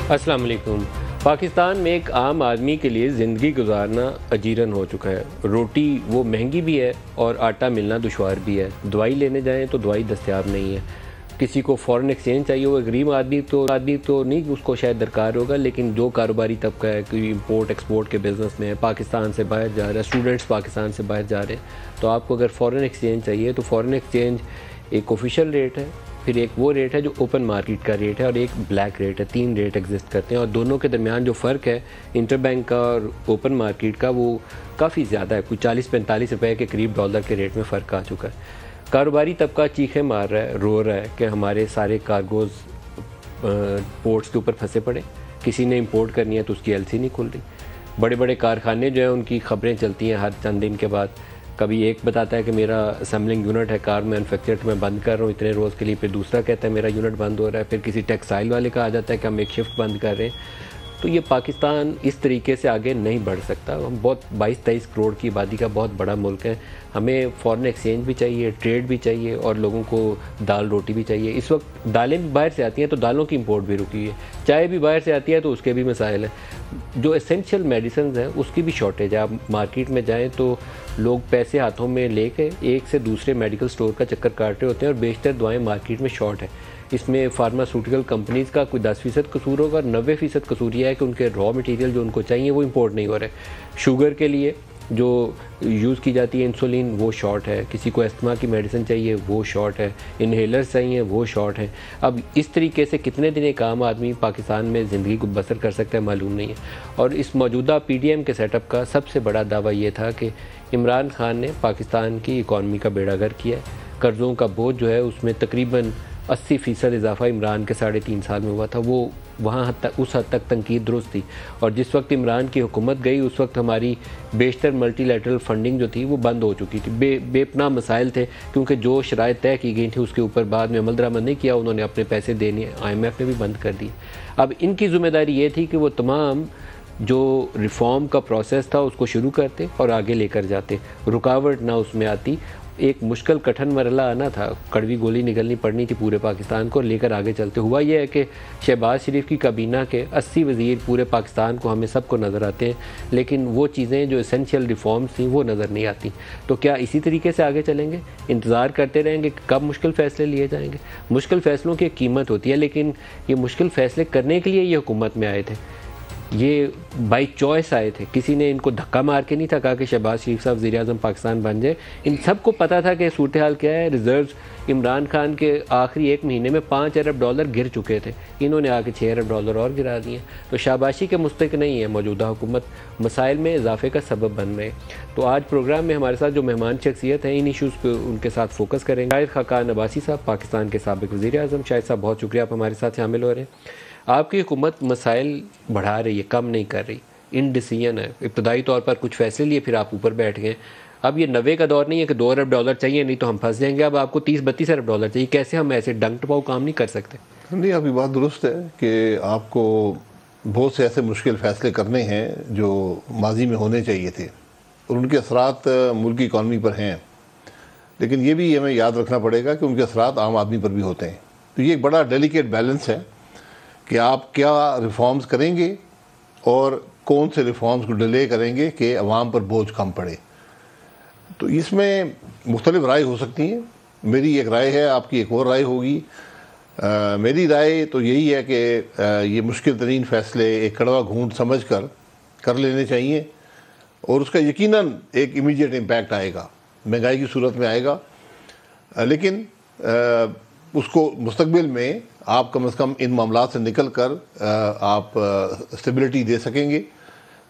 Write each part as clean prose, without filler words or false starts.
السلام علیکم۔ پاکستان میں ایک عام آدمی کے لیے زندگی گزارنا اجیرن ہو چکا ہے۔ روٹی وہ مہنگی بھی ہے اور آٹا ملنا دشوار بھی ہے۔ دوائی لینے جائیں تو دوائی دستیاب نہیں ہے۔ کسی کو فورن ایکسچینج چاہیے، وہ غریب آدمی تو نہیں اس کو شاید درکار ہوگا، لیکن جو کاروباری طبقہ ہے، کوئی امپورٹ ایکسپورٹ کے بزنس میں ہے، پاکستان سے باہر جا رہا ہے، اسٹوڈنٹس پاکستان سے باہر جا رہے ہیں، تو آپ کو اگر فورن ایکسچینج چاہیے تو فورن ایکسچینج ایک آفیشیل ریٹ ہے، پھر ایک وہ ریٹ ہے جو اوپن مارکیٹ کا ریٹ ہے، اور ایک بلیک ریٹ ہے۔ 3 ریٹ ایگزسٹ کرتے ہیں، اور دونوں کے درمیان جو فرق ہے انٹر بینک کا اور اوپن مارکیٹ کا، وہ کافی زیادہ ہے، کوئی 40-45 روپے کے قریب ڈالر کے ریٹ میں فرق آ چکا ہے۔ کاروباری طبقہ چیخیں مار رہا ہے، رو رہا ہے کہ ہمارے سارے کارگوز پورٹس کے اوپر پھنسے پڑے، کسی نے امپورٹ کرنی ہے تو اس کی ایل سی نہیں کھل رہی۔ بڑے بڑے کارخانے جو ہیں ان کی خبریں چلتی ہیں ہر چند دن کے بعد، کبھی ایک بتاتا ہے کہ میرا اسمبلنگ یونٹ ہے کار مینوفیکچر میں بند کر رہا ہوں اتنے روز کے لیے، پھر دوسرا کہتا ہے میرا یونٹ بند ہو رہا ہے، پھر کسی ٹیکسٹائل والے کا آ جاتا ہے کہ ہم ایک شفٹ بند کر رہے ہیں۔ تو یہ پاکستان اس طریقے سے آگے نہیں بڑھ سکتا۔ ہم بہت 22-23 کروڑ کی آبادی کا بہت بڑا ملک ہے، ہمیں فورن ایکسچینج بھی چاہیے، ٹریڈ بھی چاہیے، اور لوگوں کو دال روٹی بھی چاہیے۔ اس وقت دالیں بھی باہر سے آتی ہیں تو دالوں کی امپورٹ بھی رکی ہے، چائے بھی باہر سے آتی ہے تو اس کے بھی مسائل ہیں، جو اسینشیل میڈیسنز ہیں اس کی بھی شارٹیج ہے۔ آپ مارکیٹ میں جائیں تو لوگ پیسے ہاتھوں میں لے کے ایک سے دوسرے میڈیکل سٹور کا چکر کاٹ رہے ہوتے ہیں، اور بیشتر دوائیں مارکیٹ میں شارٹ ہیں۔ اس میں فارماسوٹیکل کمپنیز کا کوئی 10% قصور ہوگا، اور 90% قصور یہ ہے کہ ان کے را مٹیریل جو ان کو چاہیے وہ امپورٹ نہیں ہو رہے۔ شوگر کے لیے جو یوز کی جاتی ہے انسولین وہ شارٹ ہے، کسی کو استما کی میڈیسن چاہیے وہ شارٹ ہے، انہیلرز چاہیے وہ شارٹ ہیں۔ اب اس طریقے سے کتنے دن ایک عام آدمی پاکستان میں زندگی کو بسر کر سکتا ہے معلوم نہیں ہے۔ اور اس موجودہ پی ڈی ایم کے سیٹ اپ کا سب سے بڑا دعویٰ یہ تھا کہ عمران خان نے پاکستان کی اکانومی کا بیڑا غرق کیا ہے، قرضوں کا بوجھ جو ہے اس میں تقریباً 80% اضافہ عمران کے 3.5 سال میں ہوا تھا، وہ وہاں اس حد تک تنقید درست تھی۔ اور جس وقت عمران کی حکومت گئی اس وقت ہماری بیشتر ملٹی لیٹرل فنڈنگ جو تھی وہ بند ہو چکی تھی، بے پناہ مسائل تھے، کیونکہ جو شرائط طے کی گئی تھیں اس کے اوپر بعد میں عمل درآمد نہیں کیا، انہوں نے اپنے پیسے دینے IMF نے بھی بند کر دی۔ اب ان کی ذمہ داری یہ تھی کہ وہ تمام جو ریفارم کا پروسیس تھا اس کو شروع کرتے اور آگے لے کر جاتے، رکاوٹ نہ اس میں آتی۔ ایک مشکل کٹھن مرحلہ آنا تھا، کڑوی گولی نکلنی پڑنی تھی پورے پاکستان کو لے کر آگے چلتے۔ ہوا یہ ہے کہ شہباز شریف کی کابینہ کے 80 وزیر پورے پاکستان کو ہمیں سب کو نظر آتے ہیں، لیکن وہ چیزیں جو اسینشیل ریفارمز تھیں وہ نظر نہیں آتی۔ تو کیا اسی طریقے سے آگے چلیں گے؟ انتظار کرتے رہیں گے کہ کب مشکل فیصلے لیے جائیں گے؟ مشکل فیصلوں کی ایک قیمت ہوتی ہے، لیکن یہ مشکل فیصلے کرنے کے لیے یہ حکومت میں آئے تھے، یہ بائی چوائس آئے تھے، کسی نے ان کو دھکا مار کے نہیں تھا کہا کہ شہباز شریف صاحب وزیر اعظم پاکستان بن جائے۔ ان سب کو پتہ تھا کہ صورتحال کیا ہے۔ ریزروز عمران خان کے آخری 1 مہینے میں $5 ارب گر چکے تھے، انہوں نے آ کے $6 ارب اور گرا دیے۔ تو شاباشی کے مستحق نہیں ہے موجودہ حکومت، مسائل میں اضافے کا سبب بن رہے۔ تو آج پروگرام میں ہمارے ساتھ جو مہمان شخصیت ہیں ان ایشوز پہ ان کے ساتھ فوکس کریں گے۔ شاہد خاقان عباسی صاحب، پاکستان کے سابق وزیر اعظم۔ شاہد صاحب بہت شکریہ آپ ہمارے ساتھ شامل ہو رہے ہیں۔ آپ کی حکومت مسائل بڑھا رہی ہے، کم نہیں کر رہی، ان ڈیسیژن ہے، ابتدائی طور پر کچھ فیصلے لیے پھر آپ اوپر بیٹھ گئے۔ اب یہ 90 کا دور نہیں ہے کہ $2 ارب چاہیے نہیں تو ہم پھنس جائیں گے، اب آپ کو $30-32 ارب چاہیے۔ کیسے ہم ایسے ڈنگ ٹپاؤ کام نہیں کر سکتے؟ نہیں، آپ کی بات درست ہے کہ آپ کو بہت سے ایسے مشکل فیصلے کرنے ہیں جو ماضی میں ہونے چاہیے تھے، اور ان کے اثرات ملکی اکانومی پر ہیں، لیکن یہ بھی ہمیں یاد رکھنا پڑے گا کہ ان کے اثرات عام آدمی پر بھی ہوتے ہیں۔ تو یہ ایک بڑا ڈیلیکیٹ بیلنس ہے کہ آپ کیا ریفارمز کریں گے اور کون سے ریفارمز کو ڈیلے کریں گے کہ عوام پر بوجھ کم پڑے۔ تو اس میں مختلف رائے ہو سکتی ہیں، میری ایک رائے ہے، آپ کی ایک اور رائے ہوگی۔ میری رائے تو یہی ہے کہ یہ مشکل ترین فیصلے ایک کڑوا گھونٹ سمجھ کر لینے چاہیے، اور اس کا یقیناً ایک امیڈیٹ امپیکٹ آئے گا، مہنگائی کی صورت میں آئے گا، لیکن اس کو مستقبل میں آپ کم از کم ان معاملات سے نکل کر آپ اسٹیبلٹی دے سکیں گے۔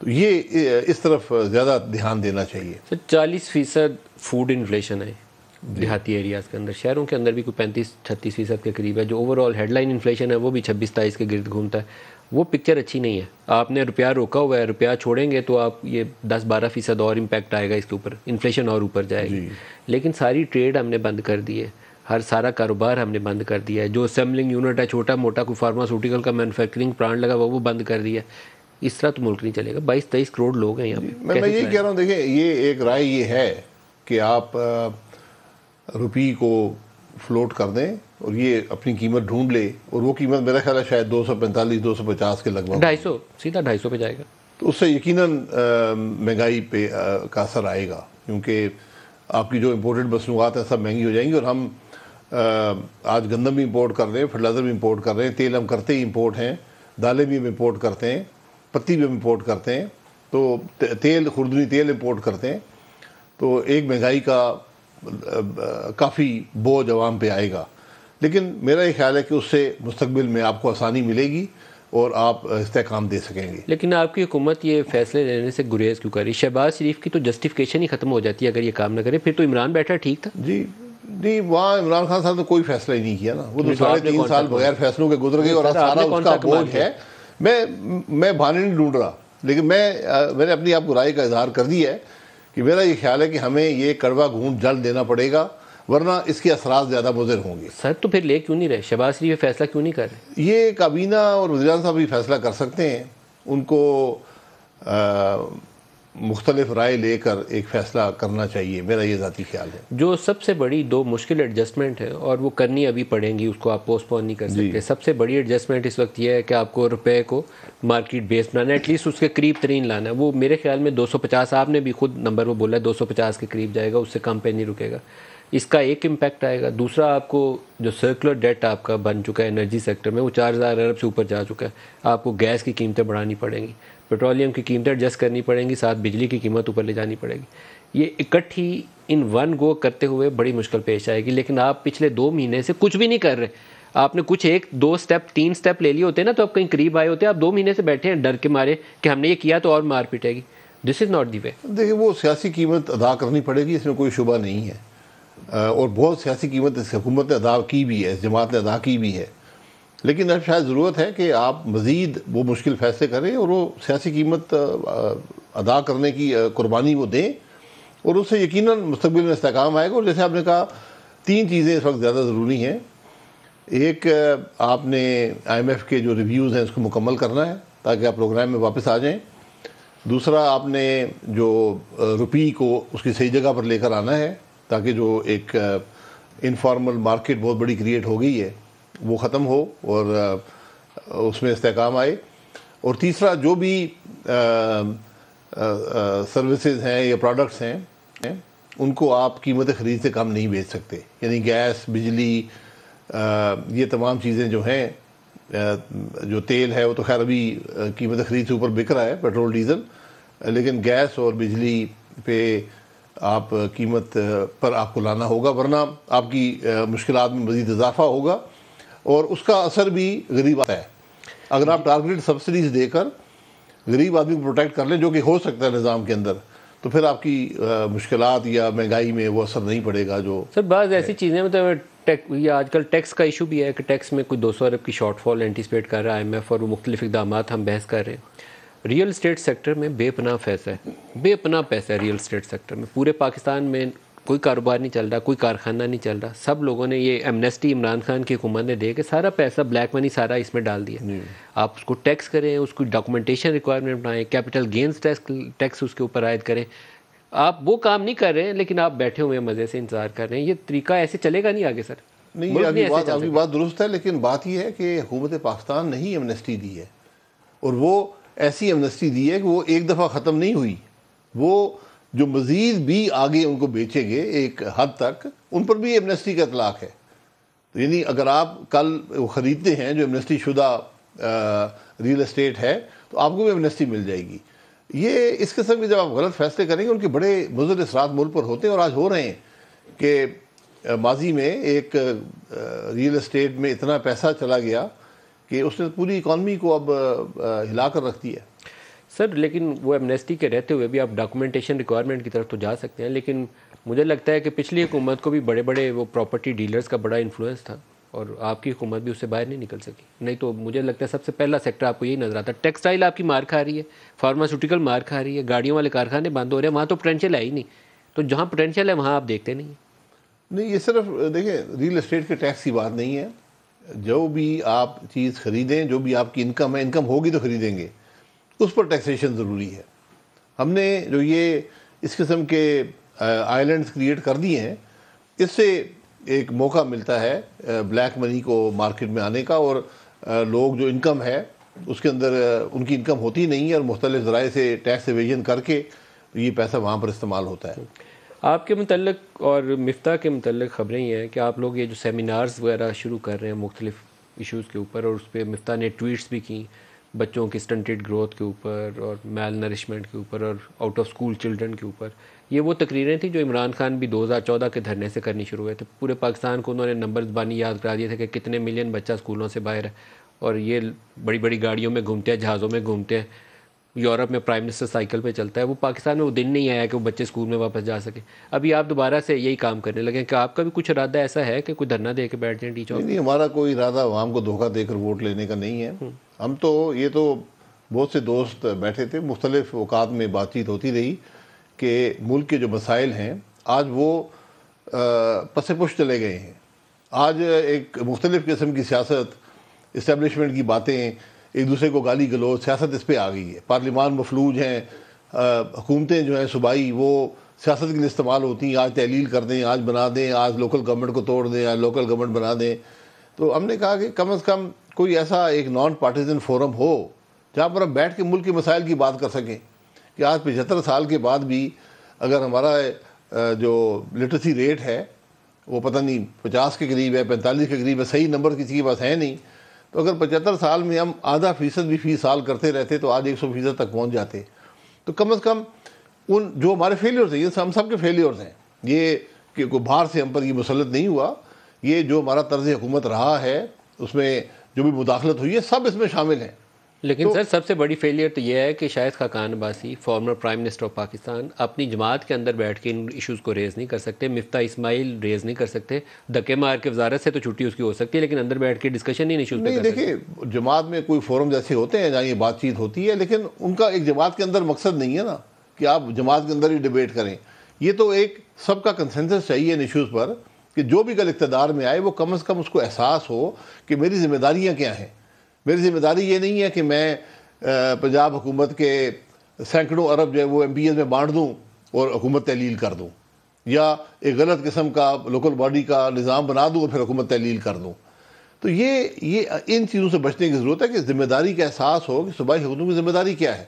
تو یہ اس طرف زیادہ دھیان دینا چاہیے۔ 40% فوڈ انفلیشن ہے دیہاتی ایریاز کے اندر، شہروں کے اندر بھی کوئی 35-36% کے قریب ہے۔ جو over all had line inflation ہے وہ بھی 26-27 کے گرد گھومتا ہے۔ وہ پکچر اچھی نہیں ہے۔ آپ نے روپیہ روکا ہوا ہے، روپیہ چھوڑیں گے تو آپ یہ 10-12% اور امپیکٹ آئے گا اس کے اوپر، انفلیشن اور اوپر جائے گی۔ لیکن ساری ٹریڈ ہم نے بند کر دی ہے، سارا کاروبار ہم نے بند کر دیا ہے۔ جو اسمبلنگ یونٹ ہے چھوٹا موٹا، کوئی فارماسوٹیکل کا مینوفیکچرنگ پلانٹ لگا وہ بند کر دیا۔ اس طرح تو ملک نہیں چلے گا۔ 22-23 کروڑ لوگ ہیں یہاں پہ۔ میں یہی کہہ رہا ہوں، دیکھیں یہ ایک رائے یہ ہے کہ آپ روپی کو فلوٹ کر دیں اور یہ اپنی قیمت ڈھونڈ لے، اور وہ قیمت میرا خیال ہے شاید 245 250 کے لگ بھگ، 250 سیدھا 250 پہ جائے گا، تو اس سے یقیناً مہنگائی پہ کا اثر آئے گا، کیونکہ آپ کی جو امپورٹڈ مصنوعات ہیں سب مہنگی ہو جائیں گی. اور ہم آج گندم بھی امپورٹ کر رہے ہیں، فرٹیلائزر بھی امپورٹ کر رہے ہیں، تیل ہم کرتے ہی امپورٹ ہیں، دالیں بھی ہم امپورٹ کرتے ہیں، پتی بھی ہم امپورٹ کرتے ہیں، تو تیل خوردنی تیل امپورٹ کرتے ہیں. تو ایک مہنگائی کا کافی بوجھ عوام پہ آئے گا. لیکن میرا یہ خیال ہے کہ اس سے مستقبل میں آپ کو آسانی ملے گی اور آپ استحکام دے سکیں گے. لیکن آپ کی حکومت یہ فیصلے لینے سے گریز کیوں کر رہی؟ شہباز شریف کی تو جسٹیفیکیشن ہی ختم ہو جاتی ہے اگر یہ کام نہ کرے. پھر تو عمران بیٹھا ٹھیک تھا. جی نہیں، وہاں عمران خان صاحب نے کوئی فیصلہ ہی نہیں کیا نا، وہ تو 3.5 سال بغیر فیصلوں کے گزر گئے، اور سارا اس کا بوجھ ہے. میں بہانے نہیں ڈھونڈ رہا، لیکن میں نے اپنی آپ کو رائے کا اظہار کر دیا ہے کہ میرا یہ خیال ہے کہ ہمیں یہ کڑوا گھونٹ جلد دینا پڑے گا، ورنہ اس کے اثرات زیادہ مضر ہوں گے. سر تو پھر لے کیوں نہیں رہے؟ شہباز شریف یہ فیصلہ کیوں نہیں کر رہے؟ یہ کابینہ اور وزیراعظم صاحب بھی فیصلہ کر سکتے ہیں، ان کو مختلف رائے لے کر ایک فیصلہ کرنا چاہیے، میرا یہ ذاتی خیال ہے. جو سب سے بڑی 2 مشکل ایڈجسٹمنٹ ہے اور وہ کرنی ابھی پڑیں گی، اس کو آپ پوسٹ پون نہیں کر سکتے. سب سے بڑی ایڈجسٹمنٹ اس وقت یہ ہے کہ آپ کو روپے کو مارکیٹ بیس بنانا ہے، ایٹ لیسٹ اس کے قریب ترین لانا ہے. وہ میرے خیال میں 250، آپ نے بھی خود نمبر وہ بولا ہے 250 کے قریب جائے گا، اس سے کم پہ نہیں رکے گا. اس کا ایک امپیکٹ آئے گا. دوسرا، آپ کو جو سرکولر ڈیٹ آپ کا بن چکا ہے انرجی سیکٹر میں، وہ 4000 ارب سے اوپر جا چکا ہے. آپ کو گیس کی قیمتیں بڑھانی پڑیں گی، پیٹرولیم کی قیمتیں ایڈجسٹ کرنی پڑیں گی، ساتھ بجلی کی قیمت اوپر لے جانی پڑے گی. یہ اکٹھی ان ون گو کرتے ہوئے بڑی مشکل پیش آئے گی. لیکن آپ پچھلے 2 مہینے سے کچھ بھی نہیں کر رہے. آپ نے کچھ 1 2 اسٹیپ 3 اسٹیپ لے لیے ہوتے نا تو آپ کہیں قریب آئے ہوتے. آپ 2 مہینے سے بیٹھے ہیں ڈر کے مارے کہ ہم نے یہ کیا تو اور مار پیٹے گی. دس از ناٹ دی وے. دیکھیں، وہ سیاسی قیمت ادا کرنی پڑے گی، اس میں کوئی شبہ نہیں ہے، اور بہت سیاسی قیمت اس حکومت نے ادا کی بھی ہے، اس جماعت نے ادا کی بھی ہے. لیکن اب شاید ضرورت ہے کہ آپ مزید وہ مشکل فیصلے کریں اور وہ سیاسی قیمت ادا کرنے کی قربانی وہ دیں، اور اس سے یقیناً مستقبل میں استحکام آئے گا. اور جیسے آپ نے کہا، 3 چیزیں اس وقت زیادہ ضروری ہیں. ایک، آپ نے IMF کے جو ریویوز ہیں اس کو مکمل کرنا ہے تاکہ آپ پروگرام میں واپس آ جائیں. دوسرا، آپ نے جو روپی کو اس کی صحیح جگہ پر لے کر آنا ہے تاکہ جو ایک انفارمل مارکیٹ بہت بڑی کریٹ ہو گئی ہے وہ ختم ہو اور اس میں استحکام آئے. اور تیسرا، جو بھی سروسز ہیں یا پروڈکٹس ہیں ان کو آپ قیمت خرید سے کم نہیں بیچ سکتے. یعنی گیس، بجلی، یہ تمام چیزیں جو ہیں، جو تیل ہے وہ تو خیر ابھی قیمت خرید سے اوپر بک رہا ہے، پیٹرول ڈیزل، لیکن گیس اور بجلی پہ آپ قیمت پر آپ کو لانا ہوگا، ورنہ آپ کی مشکلات میں مزید اضافہ ہوگا اور اس کا اثر بھی غریب آتا ہے. اگر آپ ٹارگیٹڈ سبسڈیز دے کر غریب آدمی کو پروٹیکٹ کر لیں، جو کہ ہو سکتا ہے نظام کے اندر، تو پھر آپ کی مشکلات یا مہنگائی میں وہ اثر نہیں پڑے گا. جو سر بعض ایسی چیزیں یہ آج کل ٹیکس کا ایشو بھی ہے کہ ٹیکس میں کوئی 200 ارب کی شارٹ فال اینٹیسپیٹ کر رہا ہے IMF، اور وہ مختلف اقدامات ہم بحث کر رہے ہیں. ریئل اسٹیٹ سیکٹر میں بے پناہ پیسہ ہے، بے پناہ پیسہ ہے ریئل اسٹیٹ سیکٹر میں. پورے پاکستان میں کوئی کاروبار نہیں چل رہا، کوئی کارخانہ نہیں چل رہا. سب لوگوں نے یہ ایمنیسٹی عمران خان کی حکومت نے دے کے سارا پیسہ بلیک منی سارا اس میں ڈال دیا. آپ اس کو ٹیکس کریں، اس کو ڈاکومنٹیشن ریکوائرمنٹ بنائیں، کیپٹل گینز ٹیکس اس کے اوپر عائد کریں. آپ وہ کام نہیں کر رہے ہیں، لیکن آپ بیٹھے ہوئے مزے سے انتظار کر رہے ہیں. یہ طریقہ ایسے چلے گا نہیں آگے سر. نہیں، آپ کی بات درست ہے، لیکن بات یہ ہے کہ حکومت پاکستان نے ہی ایمنیسٹی دی ہے، اور وہ ایسی ایمنیسٹی دی ہے کہ وہ ایک دفعہ ختم نہیں ہوئی. وہ جو مزید بھی آگے ان کو بیچے گے ایک حد تک، ان پر بھی ایمنیسٹی کا اطلاق ہے. یعنی اگر آپ کل خریدتے ہیں جو ایمنیسٹی شدہ ریل اسٹیٹ ہے تو آپ کو بھی ایمنیسٹی مل جائے گی. یہ اس قسم کے جب آپ غلط فیصلے کریں گے ان کے بڑے مضر اثرات ملک پر ہوتے ہیں، اور آج ہو رہے ہیں. کہ ماضی میں ایک ریل اسٹیٹ میں اتنا پیسہ چلا گیا کہ اس نے پوری اکانومی کو اب ہلا کر رکھ دیا ہے. سر لیکن وہ ایمنیسٹی کے رہتے ہوئے بھی آپ ڈاکومنٹیشن ریکوائرمنٹ کی طرف تو جا سکتے ہیں، لیکن مجھے لگتا ہے کہ پچھلی حکومت کو بھی بڑے بڑے وہ پراپرٹی ڈیلرز کا بڑا انفلوئنس تھا، اور آپ کی حکومت بھی اس سے باہر نہیں نکل سکی. نہیں تو مجھے لگتا ہے سب سے پہلا سیکٹر آپ کو یہی نظر آتا ہے. ٹیکسٹائل آپ کی مار کھا رہی ہے، فارماسیوٹیکل مار کھا رہی ہے، گاڑیوں والے کارخانے بند ہو رہے ہیں. وہاں تو پوٹینشیل ہے ہی نہیں، تو جہاں پوٹینشیل ہے وہاں آپ دیکھتے نہیں ہیں. نہیں، یہ صرف دیکھیں ریل اسٹیٹ کے ٹیکس کی بات نہیں ہے. جو بھی آپ چیز خریدیں، جو بھی آپ کی انکم ہے، انکم ہوگی تو خریدیں گے، اس پر ٹیکسیشن ضروری ہے. ہم نے جو یہ اس قسم کے آئیلینڈز کریٹ کر دیے ہیں، اس سے ایک موقع ملتا ہے بلیک منی کو مارکیٹ میں آنے کا، اور لوگ جو انکم ہے اس کے اندر ان کی انکم ہوتی نہیں ہے، اور مختلف ذرائع سے ٹیکس ایویژن کر کے یہ پیسہ وہاں پر استعمال ہوتا ہے۔ آپ کے متعلق اور مفتاح کے متعلق خبریں یہ ہیں کہ آپ لوگ یہ جو سیمینارز وغیرہ شروع کر رہے ہیں مختلف ایشوز کے اوپر، اور اس پہ مفتاح نے ٹویٹس بھی کی بچوں کی سٹنٹڈ گروتھ کے اوپر اور میل نرشمنٹ کے اوپر اور آؤٹ آف اسکول چلڈرن کے اوپر، یہ وہ تقریریں تھیں جو عمران خان بھی 2014 کے دھرنے سے کرنی شروع ہوئے تھے۔ پورے پاکستان کو انہوں نے نمبرز بانی یاد کرا دیے تھے کہ کتنے ملین بچہ اسکولوں سے باہر ہے، اور یہ بڑی بڑی گاڑیوں میں گھومتے ہیں، جہازوں میں گھومتے ہیں، یورپ میں پرائم منسٹر سائیکل پہ چلتا ہے۔ وہ پاکستان میں وہ دن نہیں آیا کہ وہ بچے اسکول میں واپس جا سکیں۔ ابھی آپ دوبارہ سے یہی کام کرنے لگے کہ آپ کا بھی کچھ ارادہ ایسا ہے کہ کوئی دھرنا دے کے بیٹھ جائیں ٹیچر؟ نہیں، ہمارا کوئی ارادہ عوام کو دھوکہ دے کر ووٹ لینے کا نہیں ہے۔ ہم تو یہ تو بہت سے دوست بیٹھے تھے، مختلف اوقات میں بات چیت ہوتی رہی کہ ملک کے جو مسائل ہیں آج وہ پس پش چلے گئے ہیں۔ آج ایک مختلف قسم کی سیاست، اسٹیبلشمنٹ کی باتیں، ایک دوسرے کو گالی گلوچ، سیاست اس پہ آ گئی ہے۔ پارلیمان مفلوج ہیں، حکومتیں جو ہیں صوبائی وہ سیاست کے لیے استعمال ہوتی ہیں، آج تحلیل کر دیں، آج بنا دیں، آج لوکل گورنمنٹ کو توڑ دیں، آج لوکل گورنمنٹ بنا دیں۔ تو ہم نے کہا کہ کم از کم کوئی ایسا ایک نان پارٹیزن فورم ہو جہاں پر ہم بیٹھ کے ملک کے مسائل کی بات کر سکیں، کہ آج 75 سال کے بعد بھی اگر ہمارا جو لٹریسی ریٹ ہے وہ پتہ نہیں 50 کے قریب ہے، 45 کے قریب ہے، صحیح نمبر کسی کے پاس ہے نہیں، تو اگر 75 سال میں ہم آدھا فیصد بھی فی سال کرتے رہتے تو آج 100% تک پہنچ جاتے۔ تو کم از کم ان جو ہمارے فیلیورز ہیں، یہ ہم سب کے فیلیورز ہیں، یہ کہ کوئی باہر سے ہم پر یہ مسلط نہیں ہوا، یہ جو ہمارا طرز حکومت رہا ہے اس میں جو بھی مداخلت ہوئی ہے سب اس میں شامل ہیں۔ لیکن سر سب سے بڑی فیلئر تو یہ ہے کہ Shahid Khaqan Abbasi former prime minister of Pakistan اپنی جماعت کے اندر بیٹھ کے ان ایشوز کو ریز نہیں کر سکتے، مفتاح اسماعیل ریز نہیں کر سکتے، دھکے مار کے وزارت سے تو چھٹی اس کی ہو سکتی ہے لیکن اندر بیٹھ کے ڈسکشن نہیں ایشوز پہ نہیں، کر سکتے۔ دیکھیں جماعت میں کوئی فورم جیسے ہوتے ہیں جہاں یہ بات چیت ہوتی ہے، لیکن ان کا ایک جماعت کے اندر مقصد نہیں ہے نا کہ آپ جماعت کے اندر ہی ڈیبیٹ کریں۔ یہ تو ایک سب کا کنسنسس چاہیے ان ایشوز پر کہ جو بھی کل اقتدار میں آئے وہ کم از کم اس کو احساس ہو کہ میری ذمہ داریاں کیا ہیں۔ میری ذمہ داری یہ نہیں ہے کہ میں پنجاب حکومت کے سینکڑوں ارب جو ہے وہ ایم پی ایز میں بانٹ دوں اور حکومت تحلیل کر دوں، یا ایک غلط قسم کا لوکل باڈی کا نظام بنا دوں اور پھر حکومت تحلیل کر دوں۔ تو یہ ان چیزوں سے بچنے کی ضرورت ہے کہ ذمہ داری کا احساس ہو کہ صوبائی حکومتوں کی ذمہ داری کیا ہے۔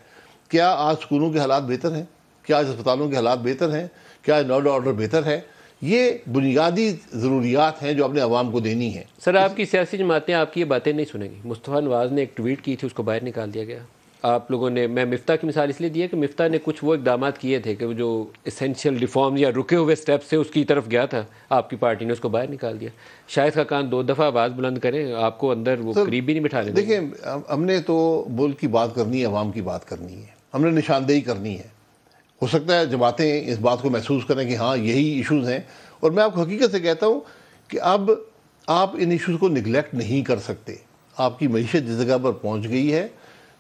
کیا آج سکولوں کے حالات بہتر ہیں؟ کیا آج اسپتالوں کے حالات بہتر ہیں؟ کیا آج لا اینڈ آرڈر بہتر ہے؟ یہ بنیادی ضروریات ہیں جو اپنے عوام کو دینی ہیں۔ سر آپ کی سیاسی جماعتیں آپ کی یہ باتیں نہیں سنیں گی۔ مصطفیٰ نواز نے ایک ٹویٹ کی تھی، اس کو باہر نکال دیا گیا۔ آپ لوگوں نے، میں مفتاح کی مثال اس لیے دی ہے کہ مفتاح نے کچھ وہ اقدامات کیے تھے کہ وہ جو اسینشیل ریفارم یا رکے ہوئے سٹیپ سے اس کی طرف گیا تھا، آپ کی پارٹی نے اس کو باہر نکال دیا۔ شاہد خاقان 2 دفعہ آواز بلند کریں، آپ کو اندر وہ قریب بھی نہیں بٹھانے دیں۔ دیکھیں ہم نے تو ملک کی بات کرنی ہے، عوام کی بات کرنی ہے، ہم نے نشاندہی کرنی ہے۔ ہو سکتا ہے جماعتیں اس بات کو محسوس کریں کہ ہاں یہی ایشوز ہیں، اور میں آپ کو حقیقت سے کہتا ہوں کہ اب آپ ان ایشوز کو نگلیکٹ نہیں کر سکتے۔ آپ کی معیشت جس جگہ پر پہنچ گئی ہے،